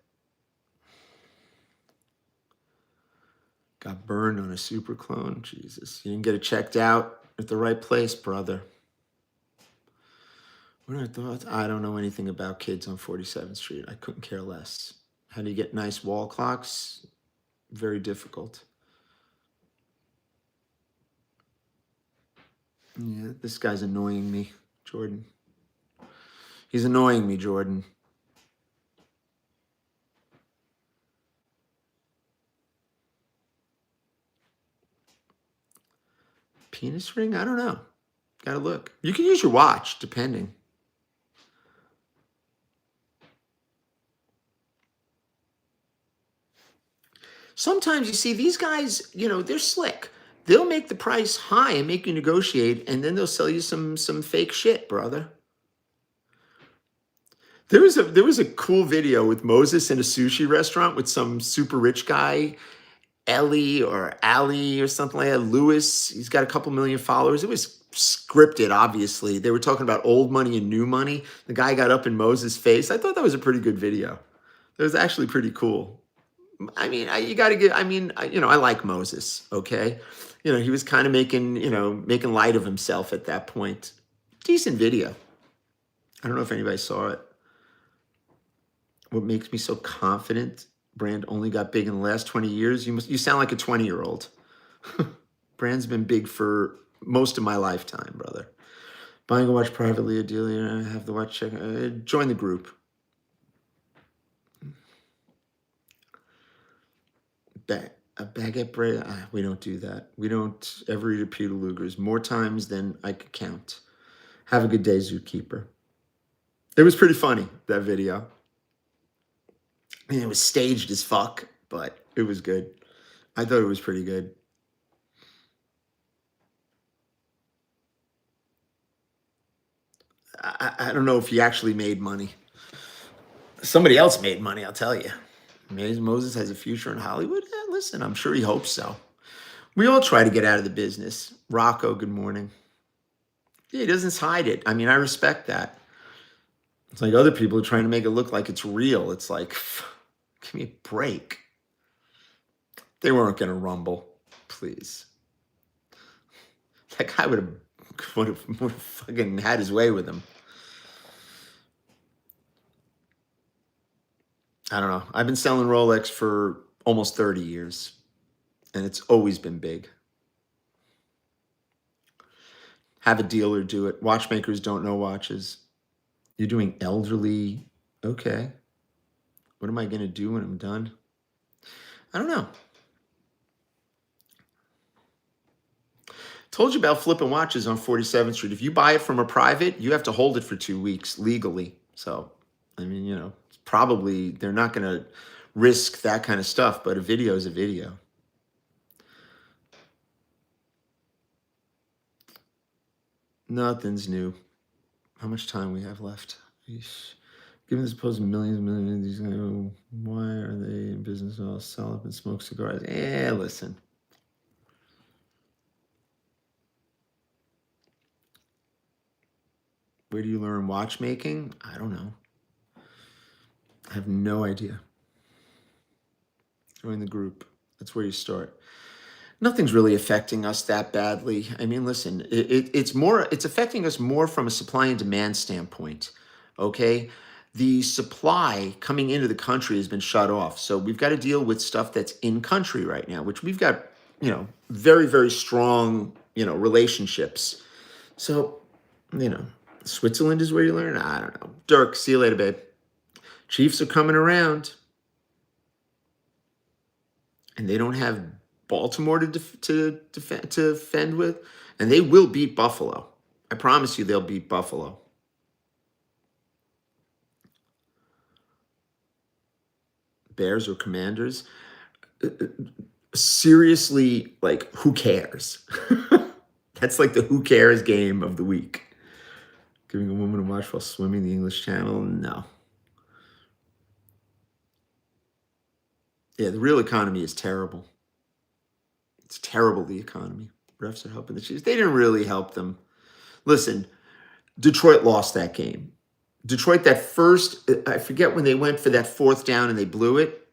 Got burned on a super clone. Jesus. You didn't get it checked out at the right place, brother. What are thoughts? I don't know anything about kids on 47th Street. I couldn't care less. How do you get nice wall clocks? Very difficult. Yeah, this guy's annoying me, Jordan. He's annoying me, Jordan. Penis ring? I don't know. Gotta look. You can use your watch, depending. Sometimes you see these guys, they're slick. They'll make the price high and make you negotiate, and then they'll sell you some fake shit, brother. There was a cool video with Moses in a sushi restaurant with some super rich guy, Ellie or Ali or something like that. Lewis, he's got a couple million followers. It was scripted, obviously. They were talking about old money and new money. The guy got up in Moses' face. I thought that was a pretty good video. It was actually pretty cool. I mean, you got to get. I mean, I like Moses. Okay, he was kind of making light of himself at that point. Decent video. I don't know if anybody saw it. What makes me so confident? Brand only got big in the last 20 years. You sound like a 20-year-old. Brand's been big for most of my lifetime, brother. Buying a watch privately, a dealer, have the watch check. Join the group. A baguette bread. We don't do that. We don't ever eat a Peter Luger's more times than I could count. Have a good day, Zookeeper. It was pretty funny, that video. I mean, it was staged as fuck, but it was good. I thought it was pretty good. I don't know if he actually made money. Somebody else made money, I'll tell you. Moses has a future in Hollywood? Listen, I'm sure he hopes so. We all try to get out of the business. Rocco, good morning. Yeah, he doesn't hide it. I mean, I respect that. It's like other people are trying to make it look like it's real. It's like, give me a break. They weren't going to rumble. Please. That guy would have fucking had his way with him. I don't know. I've been selling Rolex for almost 30 years, and it's always been big. Have a dealer do it. Watchmakers don't know watches. You're doing elderly. Okay. What am I going to do when I'm done? I don't know. Told you about flipping watches on 47th Street. If you buy it from a private, you have to hold it for 2 weeks legally. So, I mean, probably they're not going to risk that kind of stuff, but a video is a video. Nothing's new. How much time we have left? Eesh. Given the supposed millions of these guys, why are they in business? All sell up and smoke cigars. Listen. Where do you learn watchmaking? I don't know. I have no idea. Join the group. That's where you start. Nothing's really affecting us that badly. I mean, listen, it's affecting us more from a supply and demand standpoint. Okay. The supply coming into the country has been shut off. So we've got to deal with stuff that's in country right now, which we've got, very, very strong, relationships. So, Switzerland is where you learn. I don't know. Dirk, see you later, babe. Chiefs are coming around. And they don't have Baltimore to defend with. And they will beat Buffalo. I promise you they'll beat Buffalo. Bears or Commanders? Seriously, like, who cares? That's like the who cares game of the week. Giving a woman a watch while swimming the English Channel? No. Yeah, the real economy is terrible. It's terrible, the economy. Refs are helping the Chiefs. They didn't really help them. Listen, Detroit lost that game. Detroit, that first, I forget when they went for that fourth down and they blew it.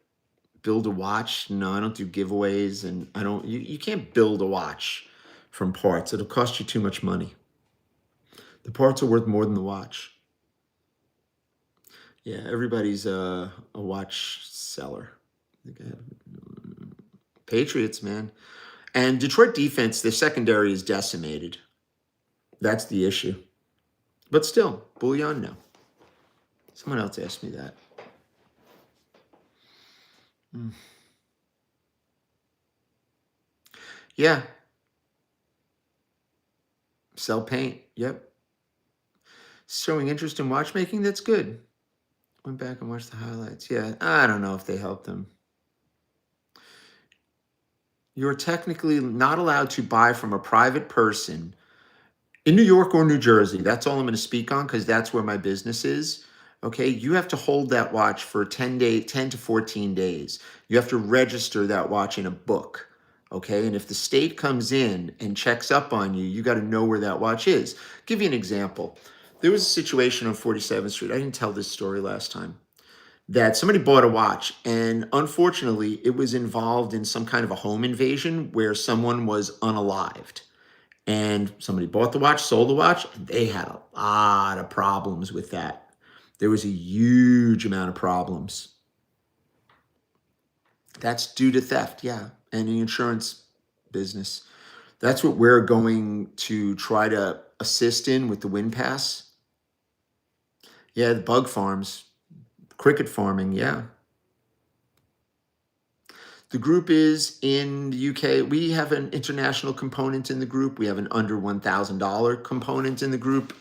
Build a watch. No, I don't do giveaways, and I don't, you can't build a watch from parts. It'll cost you too much money. The parts are worth more than the watch. Yeah, everybody's a watch seller. Patriots, man. And Detroit defense, their secondary is decimated. That's the issue. But still, bullion, no. Someone else asked me that. Yeah. Sell paint. Yep. Showing interest in watchmaking. That's good. Went back and watched the highlights. Yeah. I don't know if they helped them. You're technically not allowed to buy from a private person in New York or New Jersey. That's all I'm going to speak on because that's where my business is. Okay, you have to hold that watch for 10 to 14 days. You have to register that watch in a book. Okay, and if the state comes in and checks up on you, you got to know where that watch is. I'll give you an example. There was a situation on 47th Street. I didn't tell this story last time. That somebody bought a watch, and unfortunately, it was involved in some kind of a home invasion where someone was unalived. And somebody bought the watch, sold the watch, and they had a lot of problems with that. There was a huge amount of problems. That's due to theft, yeah, and the insurance business. That's what we're going to try to assist in with the Wind Pass. Yeah, the bug farms, cricket farming, yeah. The group is in the UK. We have an international component in the group. We have an under $1,000 component in the group.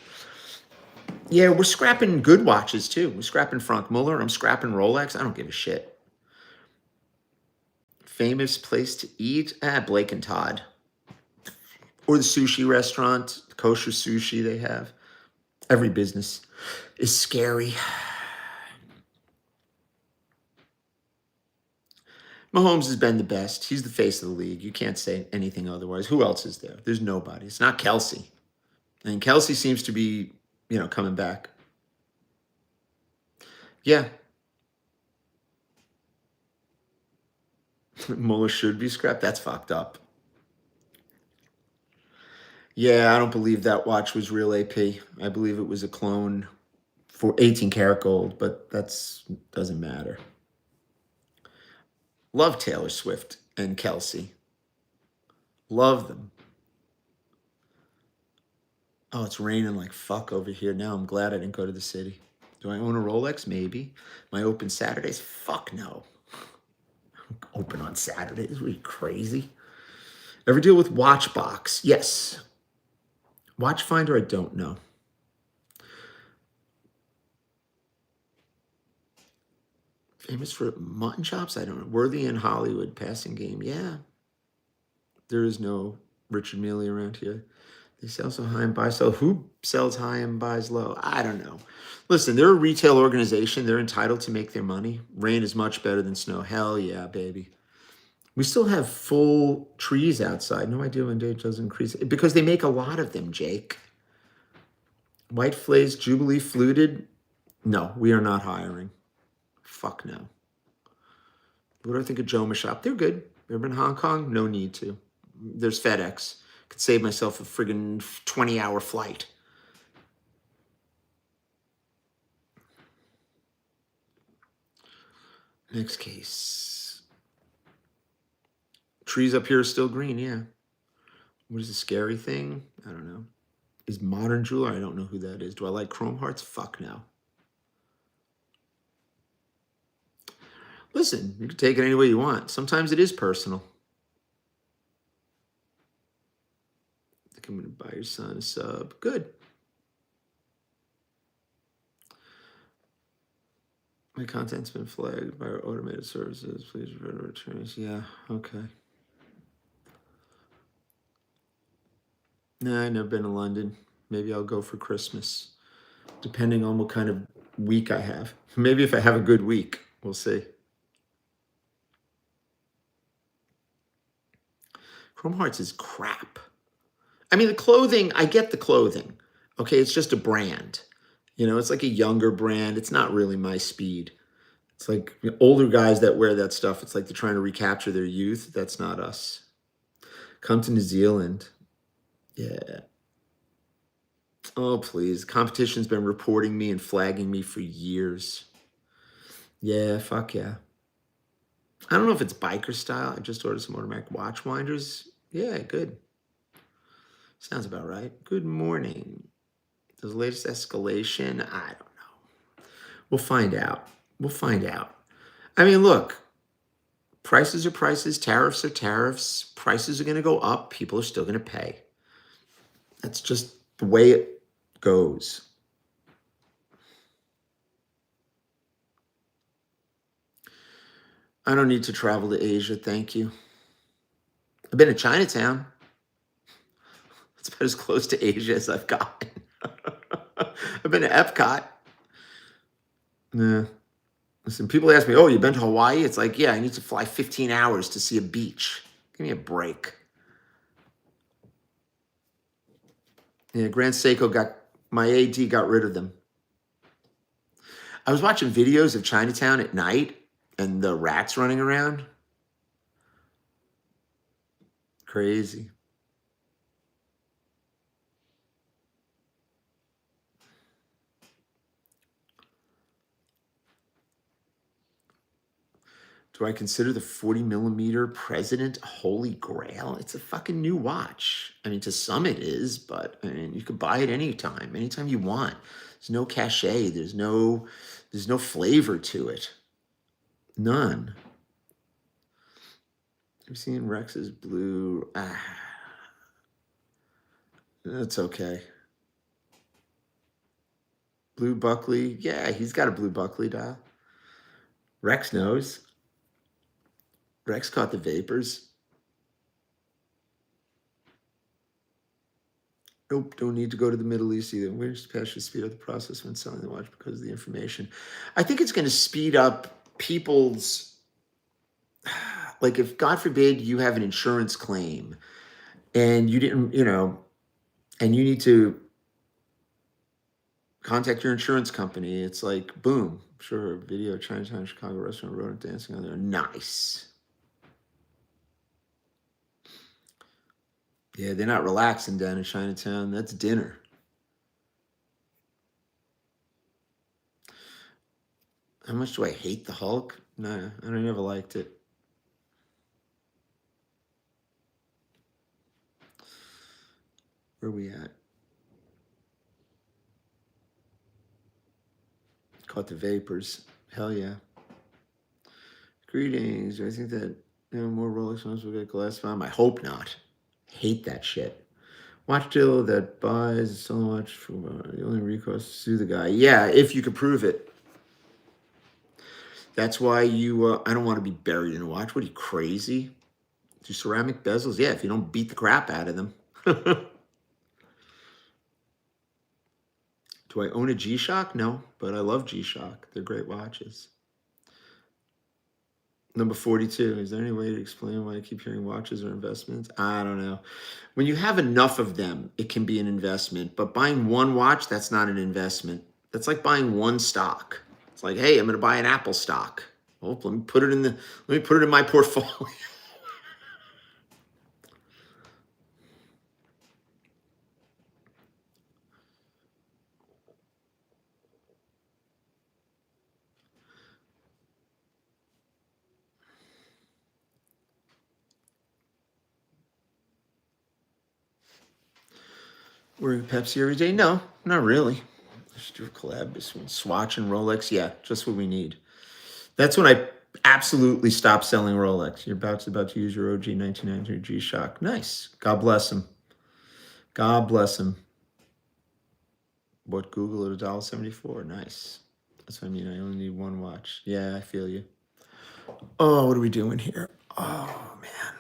Yeah, we're scrapping good watches too. We're scrapping Frank Muller. I'm scrapping Rolex. I don't give a shit. Famous place to eat? Blake and Todd. Or the sushi restaurant, kosher sushi they have. Every business is scary. Mahomes has been the best. He's the face of the league. You can't say anything otherwise. Who else is there? There's nobody. It's not Kelsey. And Kelsey seems to be, coming back. Yeah. Mueller should be scrapped. That's fucked up. Yeah, I don't believe that watch was real AP. I believe it was a clone for 18 karat gold, but doesn't matter. Love Taylor Swift and Kelsey. Love them. Oh, it's raining like fuck over here now. I'm glad I didn't go to the city. Do I own a Rolex? Maybe. Am I open Saturdays? Fuck no. Open on Saturdays? Are you crazy? Ever deal with Watchbox? Yes. Watchfinder, I don't know. Famous for mutton chops? I don't know. Worthy in Hollywood, passing game. Yeah. There is no Richard Mealy around here. They sell so high and buy so. Who sells high and buys low? I don't know. Listen, they're a retail organization. They're entitled to make their money. Rain is much better than snow. Hell yeah, baby. We still have full trees outside. No idea when date does increase. Because they make a lot of them, Jake. White Flays, Jubilee, Fluted. No, we are not hiring. Fuck no. What do I think of Joma Shop? They're good. Ever been in Hong Kong? No need to. There's FedEx. Could save myself a friggin' 20-hour flight. Next case. Trees up here are still green, yeah. What is the scary thing? I don't know. Is Modern Jeweler? I don't know who that is. Do I like Chrome Hearts? Fuck no. Listen, you can take it any way you want. Sometimes it is personal. I think I'm going to buy your son a sub. Good. My content's been flagged by our automated services. Please refer to returns. Yeah, okay. Nah, I've never been to London. Maybe I'll go for Christmas, depending on what kind of week I have. Maybe if I have a good week, we'll see. Chrome Hearts is crap. I mean, the clothing, I get the clothing. Okay, it's just a brand. It's like a younger brand. It's not really my speed. It's like older guys that wear that stuff. It's like they're trying to recapture their youth. That's not us. Come to New Zealand. Yeah. Oh, please. Competition's been reporting me and flagging me for years. Yeah, fuck yeah. I don't know if it's biker style. I just ordered some automatic watch winders. Yeah, good. Sounds about right. Good morning. The latest escalation? I don't know. We'll find out. We'll find out. I mean, look, prices are prices, tariffs are tariffs. Prices are going to go up. People are still going to pay. That's just the way it goes. I don't need to travel to Asia, thank you. I've been to Chinatown. It's about as close to Asia as I've gotten. I've been to Epcot. Yeah. Listen, people ask me, "Oh, you've been to Hawaii?" It's like, yeah, I need to fly 15 hours to see a beach. Give me a break. Yeah, Grand Seiko got my AD got rid of them. I was watching videos of Chinatown at night and the rats running around. Crazy. Do I consider the 40 millimeter President a holy grail? It's a fucking new watch. I mean, to some it is, but I mean, you could buy it anytime you want. There's no cachet. There's no flavor to it. None. I've seen Rex's blue. That's okay. Blue Buckley. Yeah, he's got a blue Buckley dial. Rex knows. Rex caught the vapors. Nope, don't need to go to the Middle East either. Where's the patch to speed up the process when selling the watch because of the information? I think it's going to speed up people's, like, if God forbid you have an insurance claim and you didn't, and you need to contact your insurance company, it's like, boom, sure, video, Chinatown, Chicago restaurant, rodent dancing on there. Nice. Yeah, they're not relaxing down in Chinatown. That's dinner. How much do I hate the Hulk? No, I never liked it. Where are we at? Caught the vapors. Hell yeah. Greetings. Do I think that more Rolex ones will get glass bomb? I hope not. Hate that shit. Watch deal that buys so much for the only recourse to sue the guy. Yeah, if you could prove it. That's why I don't want to be buried in a watch. What are you, crazy? Do ceramic bezels? Yeah, if you don't beat the crap out of them. Do I own a G-Shock? No, but I love G-Shock. They're great watches. Number 42. Is there any way to explain why I keep hearing watches or investments? I don't know. When you have enough of them, it can be an investment. But buying one watch, that's not an investment. That's like buying one stock. It's like, hey, I'm going to buy an Apple stock. Oh, let me put it in my portfolio. Wearing Pepsi every day? No, not really. Let's do a collab between Swatch and Rolex. Yeah, just what we need. That's when I absolutely stopped selling Rolex. You're about to use your OG 1993 G-Shock. Nice. God bless him. God bless him. What, Google at $1.74? Nice. That's what I mean. I only need one watch. Yeah, I feel you. Oh, what are we doing here? Oh, man.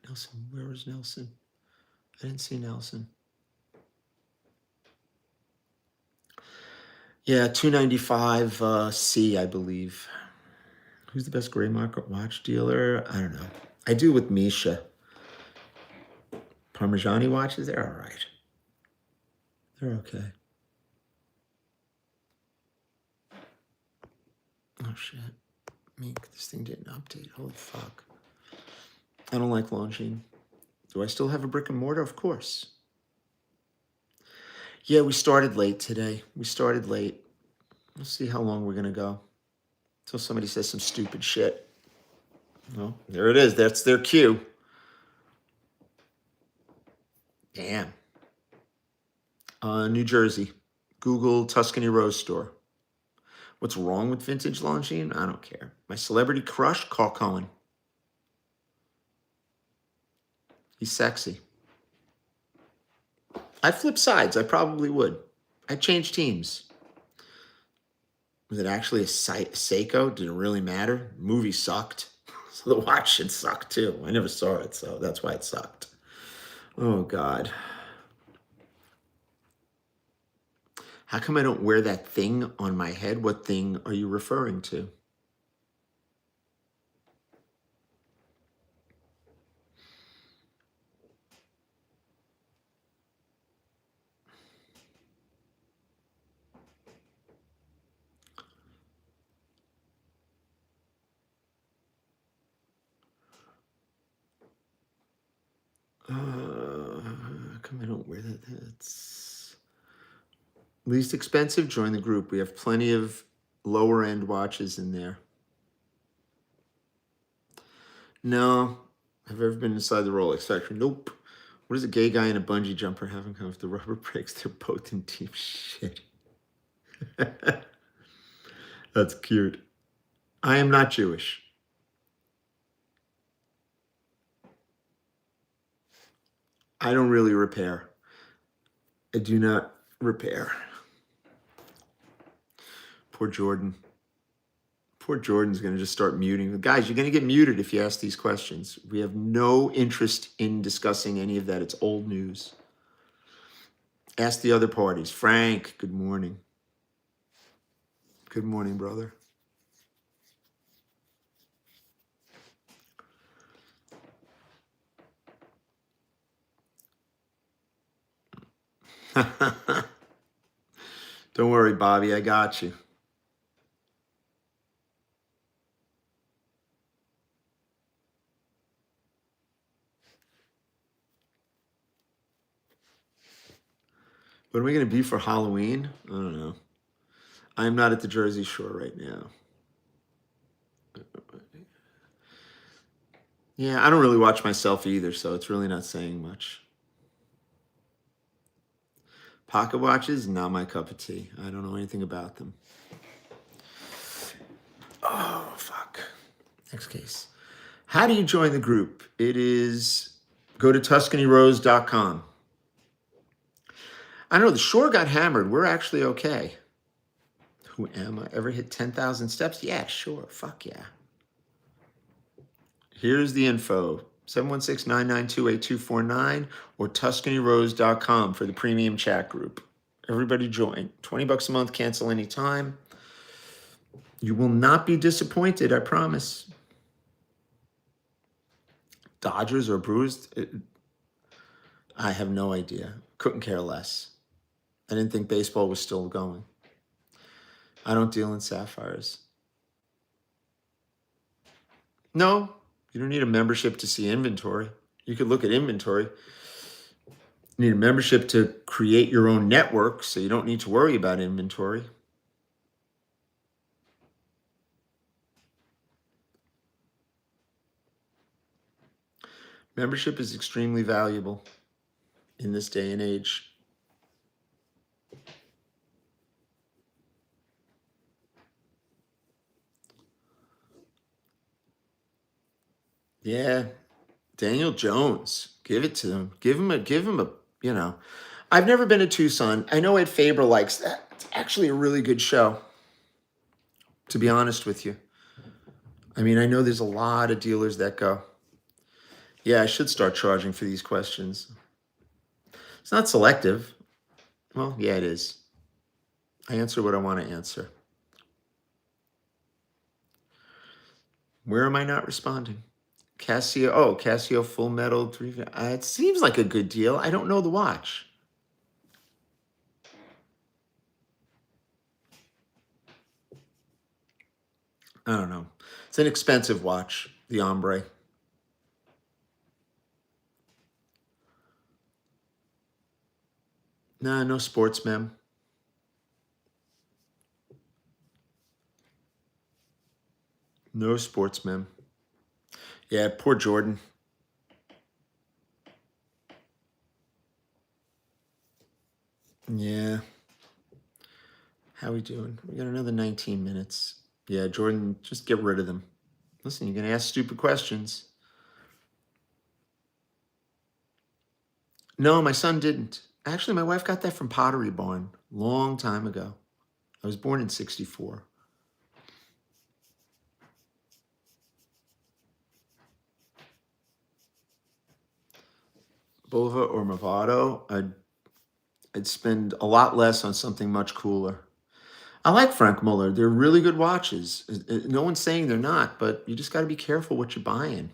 Nelson, where was Nelson? I didn't see Nelson. Yeah, 295 C, I believe. Who's the best gray market watch dealer? I don't know. I do with Misha. Parmigiani watches, they're all right. They're okay. Oh, shit. Mink, this thing didn't update. Holy fuck. I don't like Longines. Do I still have a brick and mortar? Of course. Yeah, we started late today. We started late. We'll see how long we're going to go. Until somebody says some stupid shit. Well, there it is. That's their cue. Damn. New Jersey. Google Tuscany Rose store. What's wrong with vintage Longines? I don't care. My celebrity crush? Call Cohen. He's sexy. I'd flip sides. I probably would. I'd change teams. Was it actually a Seiko? Did it really matter? The movie sucked. So the watch should suck too. I never saw it, so that's why it sucked. Oh, God. How come I don't wear that thing on my head? What thing are you referring to? How come I don't wear that? That's least expensive. Join the group. We have plenty of lower end watches in there. No. Have I ever been inside the Rolex factory? Nope. What does a gay guy in a bungee jumper have in common with the rubber breaks? They're both in deep shit. That's cute. I am not Jewish. I don't really repair. I do not repair. Poor Jordan. Poor Jordan's going to just start muting. Guys, you're going to get muted if you ask these questions. We have no interest in discussing any of that. It's old news. Ask the other parties. Frank, good morning. Good morning, brother. Don't worry, Bobby. I got you. What am I going to be for Halloween? I don't know. I'm not at the Jersey Shore right now. Yeah, I don't really watch myself either, so it's really not saying much. Pocket watches, not my cup of tea. I don't know anything about them. Oh, fuck. Next case. How do you join the group? It is go to TuscanyRose.com. I know the shore got hammered. We're actually okay. Who am I? Ever hit 10,000 steps? Yeah, sure. Fuck yeah. Here's the info. 716-992-8249 or TuscanyRose.com for the premium chat group. Everybody join. $20 a month, cancel anytime. You will not be disappointed, I promise. Dodgers or Brewers? I have no idea. Couldn't care less. I didn't think baseball was still going. I don't deal in sapphires. No, you don't need a membership to see inventory. You could look at inventory. You need a membership to create your own network, so you don't need to worry about inventory. Membership is extremely valuable in this day and age. Yeah, Daniel Jones, give it to him. Give him a, you know. I've never been to Tucson. I know Ed Faber likes that. It's actually a really good show, to be honest with you. I mean, I know there's a lot of dealers that go. Yeah, I should start charging for these questions. It's not selective. Well, yeah, it is. I answer what I want to answer. Where am I not responding? Casio Full Metal 3. It seems like a good deal. I don't know the watch. I don't know. It's an expensive watch, the Ombre. Nah, no sports, ma'am. No sports, ma'am. Yeah, poor Jordan. Yeah. How we doing? We got another 19 minutes. Yeah, Jordan, just get rid of them. Listen, you're going to ask stupid questions. No, my son didn't. Actually, my wife got that from Pottery Barn long time ago. I was born in 64. Bova or Movado, I'd spend a lot less on something much cooler. I like Frank Muller. They're really good watches. No one's saying they're not, but you just got to be careful what you're buying.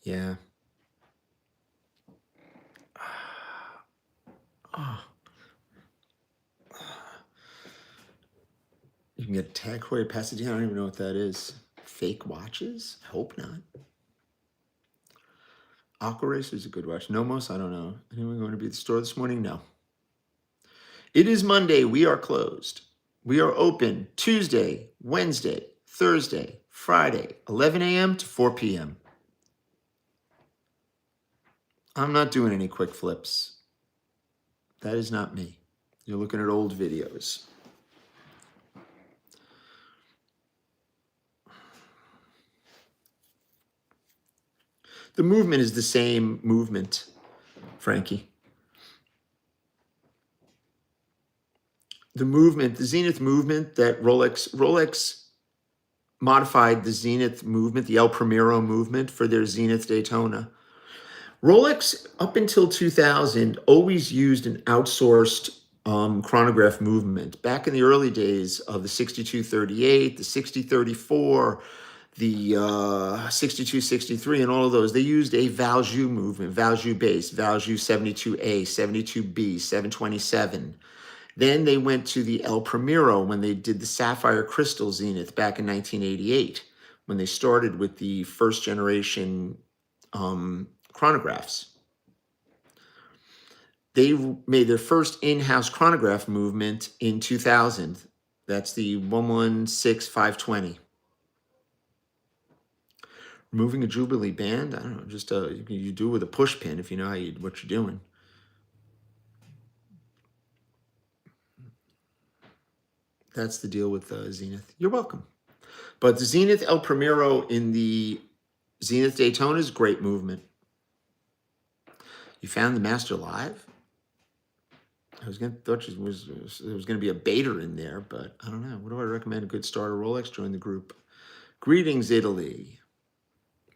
Yeah. Oh, you can get Tag Heuer Pasadena. I don't even know what that is. Fake watches? I hope not. Aqua Racer is a good watch. Nomos, I don't know. Anyone going to be at the store this morning? No. It is Monday. We are closed. We are open Tuesday, Wednesday, Thursday, Friday, 11 a.m. to 4 p.m. I'm not doing any quick flips. That is not me. You're looking at old videos. The movement is the same movement, Frankie. The Zenith movement that Rolex modified the Zenith movement, the El Primero movement for their Zenith Daytona. Rolex, up until 2000, always used an outsourced chronograph movement. Back in the early days of the 6238, the 6034, the 6263, and all of those, they used a Valjoux movement, Valjoux base, Valjoux 72A, 72B, 727. Then they went to the El Primero when they did the Sapphire Crystal Zenith back in 1988, when they started with the first generation chronographs. They made their first in-house chronograph movement in 2000. That's the 116520. Removing a Jubilee band, I don't know, just you do it with a push pin if you know what you're doing. That's the deal with Zenith. You're welcome. But the Zenith El Primero in the Zenith Daytona is great movement. You found the Master Live? I was gonna thought there was gonna be a Bader in there, but I don't know. What do I recommend? A good starter Rolex. Join the group. Greetings, Italy.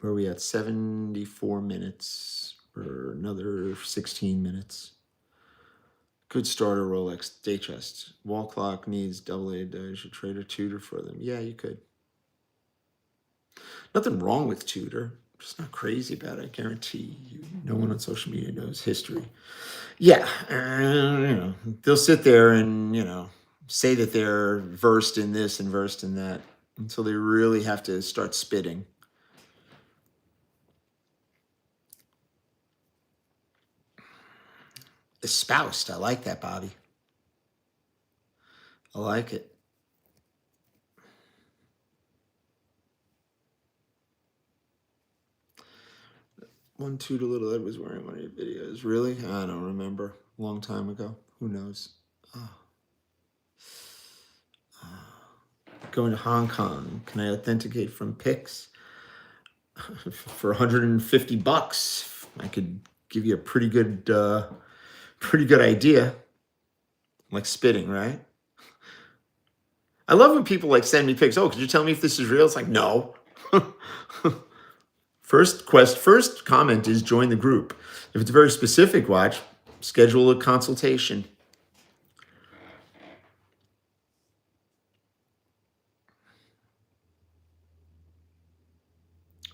Where are we at? 74 minutes or another 16 minutes. Good starter Rolex day chest. Wall clock needs AA. You should trade a Tudor for them. Yeah, you could. Nothing wrong with Tudor. Just not crazy about it. I guarantee you. No one on social media knows history. Yeah, they'll sit there and say that they're versed in this and versed in that until they really have to start spitting. Espoused. I like that, Bobby. I like it. One Tudor Little Ed was wearing one of your videos. Really? I don't remember. Long time ago. Who knows? Oh. Going to Hong Kong. Can I authenticate from pics? For $150, I could give you a pretty good idea. Like spitting, right? I love when people like send me pics. Oh, could you tell me if this is real? It's like, no. First comment is join the group. If it's a very specific watch, schedule a consultation.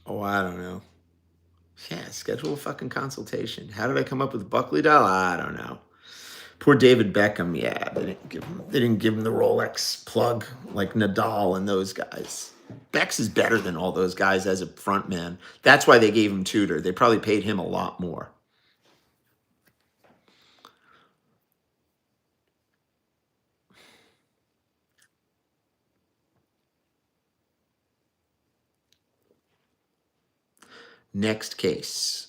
Oh, I don't know. Yeah, schedule a fucking consultation. How did I come up with Buckley doll? I don't know. Poor David Beckham. Yeah, they didn't give him the Rolex plug like Nadal and those guys. Bex is better than all those guys as a front man. That's why they gave him Tudor. They probably paid him a lot more. Next case.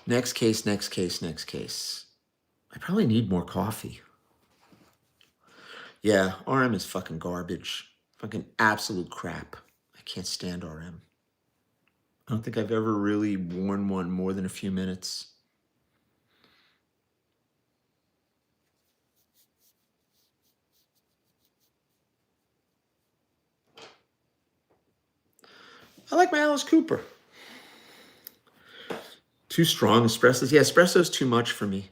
Next case, next case, next case. I probably need more coffee. Yeah, RM is fucking garbage. Fucking absolute crap. I can't stand RM. I don't think I've ever really worn one more than a few minutes. I like my Alice Cooper. Too strong espressos. Yeah, espresso's too much for me.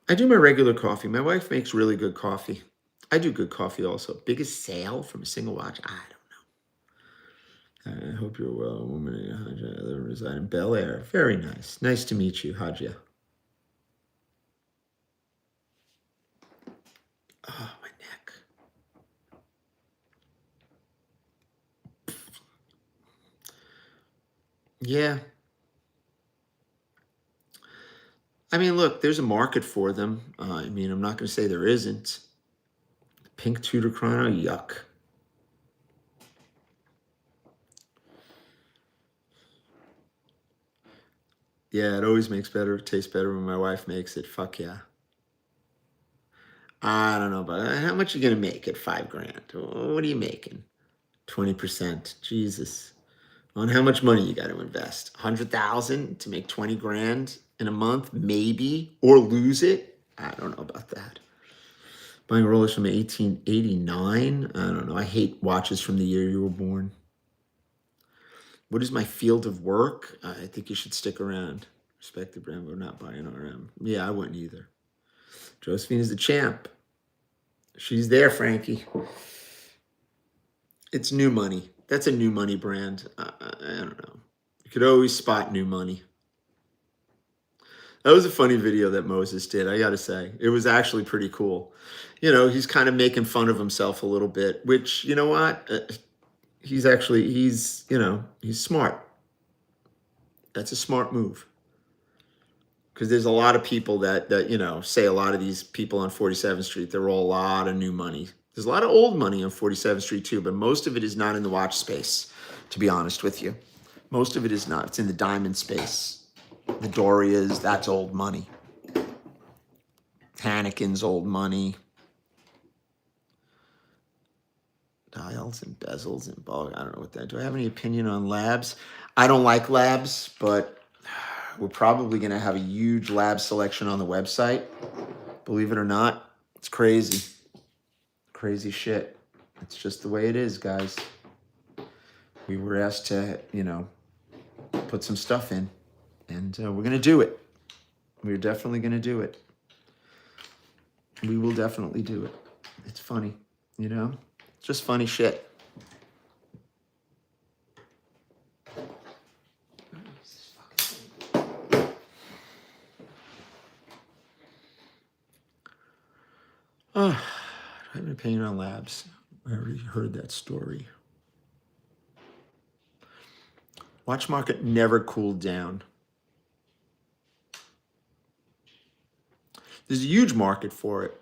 I do my regular coffee. My wife makes really good coffee. I do good coffee also. Biggest sale from a single watch? I don't know. I hope you're well, woman. Haja. I live and reside in Bel Air. Very nice. Nice to meet you, Haja. Oh, my neck. Yeah. I mean, look, there's a market for them. I mean, I'm not going to say there isn't. Pink Tudor Chrono, yuck. Yeah, it always tastes better when my wife makes it. Fuck yeah. I don't know about how much you gonna make at $5,000. What are you making? 20%. Jesus. On how much money you got to invest? 100,000 to make 20 grand in a month, maybe, or lose it. I don't know about that. Buying a Rolex from 1889. I don't know. I hate watches from the year you were born. What is my field of work? I think you should stick around. Respect the brand, but not buy an RM. Yeah, I wouldn't either. Josephine is the champ. She's there, Frankie. It's new money. That's a new money brand. I don't know. You could always spot new money. That was a funny video that Moses did, I gotta say. It was actually pretty cool. You know, he's kind of making fun of himself a little bit, which, you know what? He's smart. That's a smart move. Because there's a lot of people that say a lot of these people on 47th Street, they're all a lot of new money. There's a lot of old money on 47th Street too, but most of it is not in the watch space, to be honest with you. Most of it is not. It's in the diamond space. The Dorias, that's old money. Hannikin's old money. Dials and bezels and bulk. I don't know what that. Do I have any opinion on labs? I don't like labs, but we're probably going to have a huge lab selection on the website. Believe it or not, it's crazy. Crazy shit. It's just the way it is, guys. We were asked to, put some stuff in, and we're going to do it. We're definitely going to do it. We will definitely do it. It's funny, just funny shit. Oh, I have an opinion on labs. I already heard that story. Watch market never cooled down. There's a huge market for it.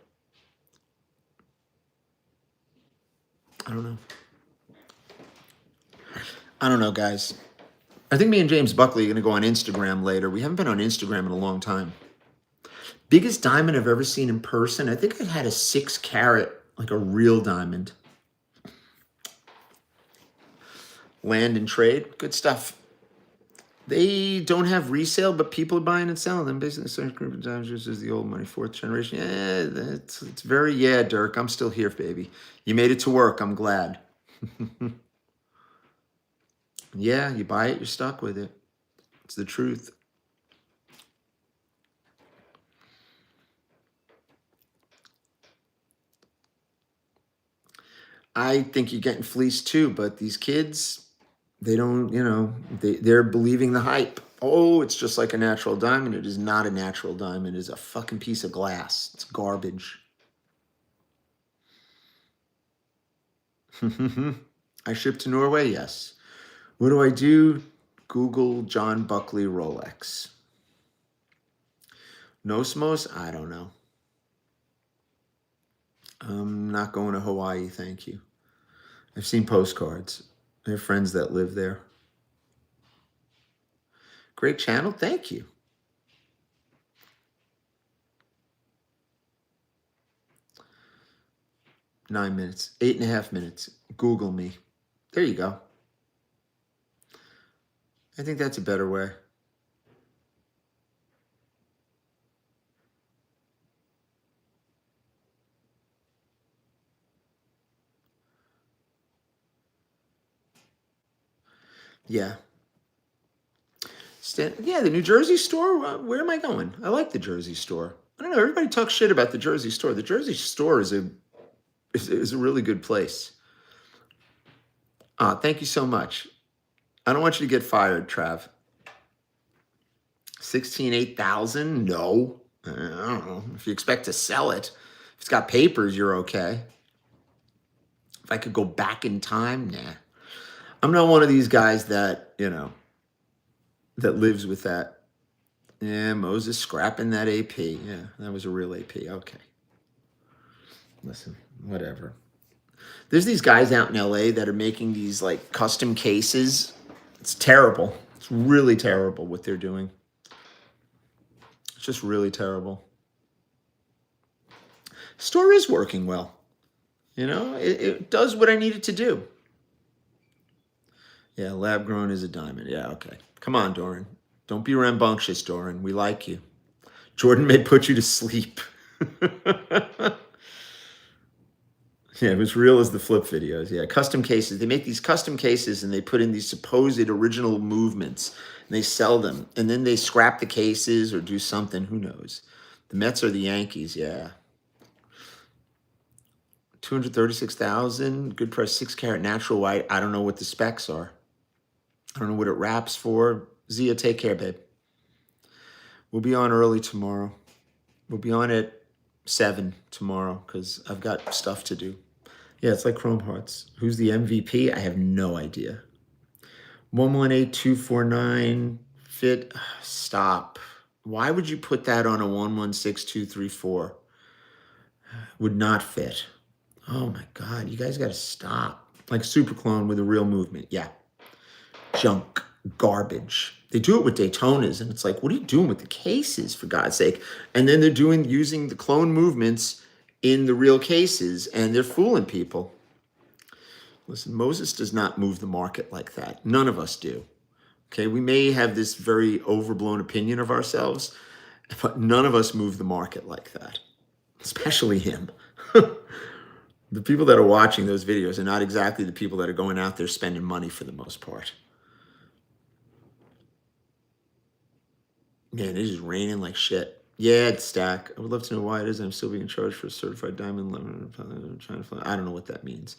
I don't know, guys. I think me and James Buckley are going to go on Instagram later. We haven't been on Instagram in a long time. Biggest diamond I've ever seen in person. I think I had a 6 carat, like a real diamond. Land and trade, good stuff. They don't have resale, but people are buying and selling them. Basically, certain group of times just as the old money, fourth generation. Yeah, it's very, yeah, Dirk. I'm still here, baby. You made it to work. I'm glad. Yeah, you buy it, you're stuck with it. It's the truth. I think you're getting fleeced too, but these kids, they don't, they're believing the hype. Oh, it's just like a natural diamond. It is not a natural diamond. It is a fucking piece of glass. It's garbage. I ship to Norway, yes. What do I do? Google John Buckley Rolex. Nosmos? I don't know. I'm not going to Hawaii, thank you. I've seen postcards. I have friends that live there. Great channel, thank you. 9 minutes, 8.5 minutes. Google me. There you go. I think that's a better way. Yeah. Yeah, the New Jersey store. Where am I going? I like the Jersey store. I don't know. Everybody talks shit about the Jersey store. The Jersey store is a really good place. Thank you so much. I don't want you to get fired, Trav. 8,000? No. I don't know. If you expect to sell it, if it's got papers, you're okay. If I could go back in time, nah. I'm not one of these guys that, that lives with that. Yeah, Moses scrapping that AP. Yeah, that was a real AP. Okay. Listen, whatever. There's these guys out in LA that are making these like custom cases. It's terrible. It's really terrible what they're doing. It's just really terrible. Store is working well. It does what I need it to do. Yeah, lab grown is a diamond. Yeah, okay. Come on, Doran. Don't be rambunctious, Doran. We like you. Jordan may put you to sleep. Yeah, it was real as the flip videos. Yeah, custom cases. They make these custom cases and they put in these supposed original movements and they sell them. And then they scrap the cases or do something. Who knows? The Mets or the Yankees, yeah. 236,000, good price, 6 carat natural white. I don't know what the specs are. I don't know what it wraps for. Zia, take care, babe. We'll be on early tomorrow. We'll be on at 7 tomorrow because I've got stuff to do. Yeah, it's like Chrome Hearts. Who's the MVP? I have no idea. 118249 fit. Stop. Why would you put that on a 116234? Would not fit. Oh my God, you guys got to stop. Like Super Clone with a real movement. Yeah. Junk. Garbage. They do it with Daytonas, and it's like, what are you doing with the cases, for God's sake? And then they're using the clone movements in the real cases, and they're fooling people. Listen, Moses does not move the market like that. None of us do. Okay, we may have this very overblown opinion of ourselves, but none of us move the market like that, especially him. The people that are watching those videos are not exactly the people that are going out there spending money for the most part. Man, it is raining like shit. Yeah, it's stack. I would love to know why it is I'm still being charged for a certified diamond. I'm trying to find. I don't know what that means.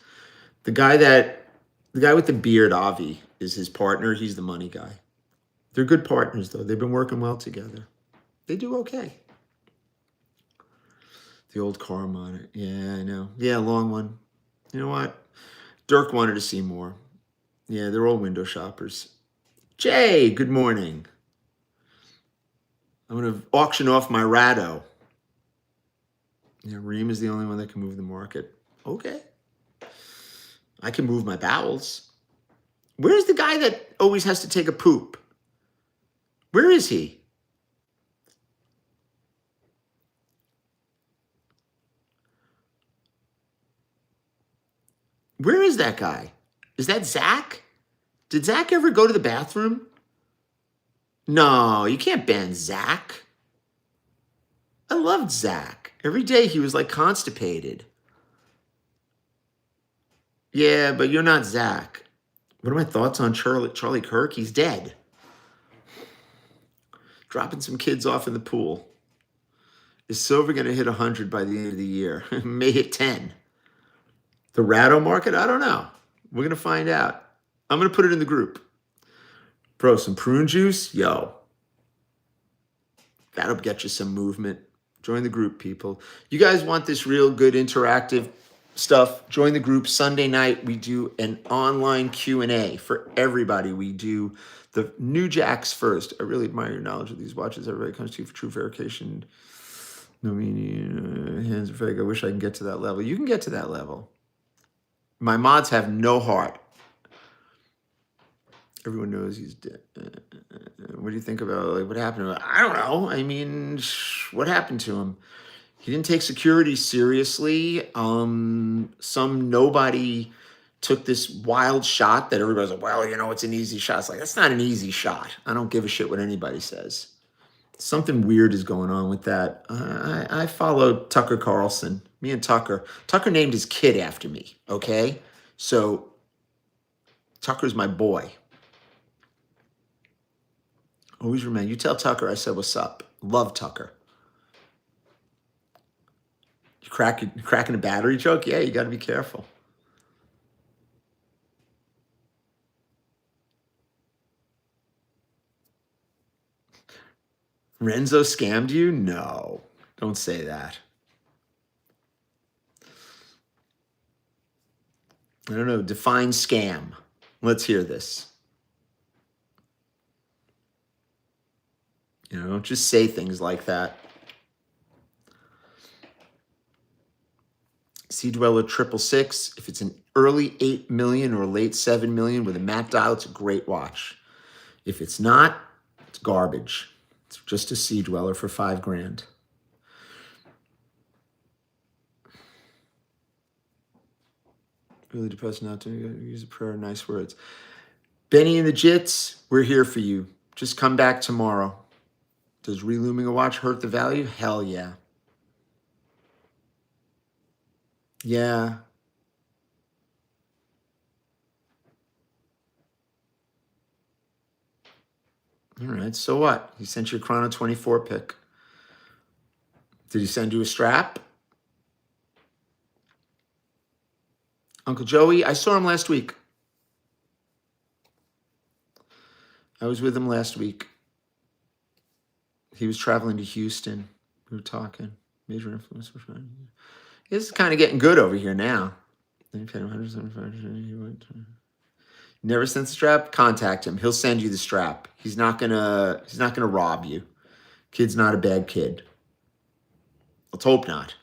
The guy with the beard, Avi, is his partner. He's the money guy. They're good partners, though. They've been working well together. They do okay. The old car monitor. Yeah, I know. Yeah, long one. You know what? Dirk wanted to see more. Yeah, they're all window shoppers. Jay, good morning. I'm going to auction off my Rado. Yeah, Reem is the only one that can move the market. Okay. I can move my bowels. Where's the guy that always has to take a poop? Where is he? Where is that guy? Is that Zach? Did Zach ever go to the bathroom? No, you can't ban Zach. I loved Zach. Every day he was like constipated. Yeah, but you're not Zach. What are my thoughts on Charlie Kirk? He's dead. Dropping some kids off in the pool. Is silver going to hit 100 by the end of the year? May hit 10. The Ratto market? I don't know. We're going to find out. I'm going to put it in the group. Bro, some prune juice? Yo. That'll get you some movement. Join the group, people. You guys want this real good interactive stuff? Join the group. Sunday night, we do an online Q&A for everybody. We do the new jacks first. I really admire your knowledge of these watches. Everybody comes to you for true verification. No meaning, hands are fake. I wish I can get to that level. You can get to that level. My mods have no heart. Everyone knows he's dead. What do you think about like what happened to him? I don't know. I mean, what happened to him? He didn't take security seriously. Some nobody took this wild shot that everybody's like, well, you know, it's an easy shot. It's like, that's not an easy shot. I don't give a shit what anybody says. Something weird is going on with that. I follow Tucker Carlson. Me and Tucker. Tucker named his kid after me. Okay, so Tucker's my boy. Always remember. You tell Tucker I said what's up. Love Tucker. You cracking a battery joke? Yeah, you got to be careful. Renzo scammed you? No, don't say that. I don't know. Define scam. Let's hear this. You know, don't just say things like that. Sea Dweller 666. If it's an early 8 million or late 7 million with a matte dial, it's a great watch. If it's not, it's garbage. It's just a Sea Dweller for $5,000. Really depressed not to use a prayer. Nice words. Benny and the Jits, we're here for you. Just come back tomorrow. Does relooming a watch hurt the value? Hell yeah. Yeah. All right. So what? He sent you a Chrono 24 pick. Did he send you a strap? Uncle Joey, I saw him last week. I was with him last week. He was traveling to Houston. We were talking. Major influence. This is kind of getting good over here now. Never sent the strap? Contact him. He'll send you the strap. He's not gonna rob you. Kid's not a bad kid. Let's hope not.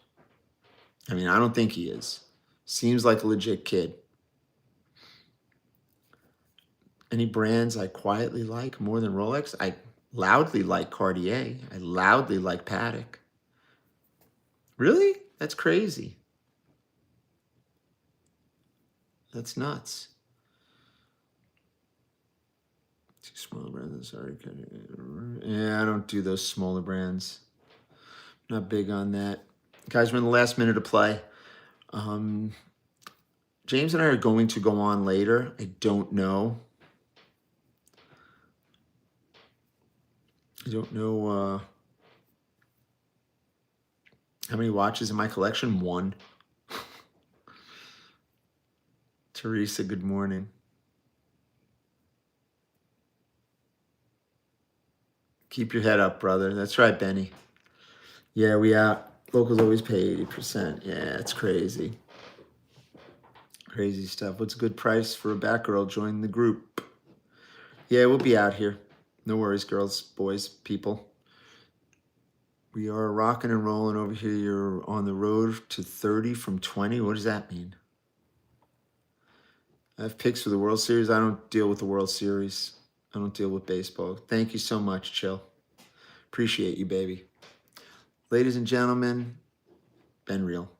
I mean, I don't think he is. Seems like a legit kid. Any brands I quietly like more than Rolex? I loudly like Cartier. I loudly like Patek. Really? That's crazy. That's nuts. Too small brands. Sorry. Yeah, I don't do those smaller brands. Not big on that. Guys, we're in the last minute of play. James and I are going to go on later. I don't know. How many watches in my collection? One. Teresa, good morning. Keep your head up, brother. That's right, Benny. Yeah, we out. Locals always pay 80%. Yeah, it's crazy. Crazy stuff. What's a good price for a Batgirl? Join the group. Yeah, we'll be out here. No worries, girls, boys, people. We are rocking and rolling over here. You're on the road to 30 from 20. What does that mean? I have picks for the World Series. I don't deal with the World Series. I don't deal with baseball. Thank you so much, Chill. Appreciate you, baby. Ladies and gentlemen, Ben Real.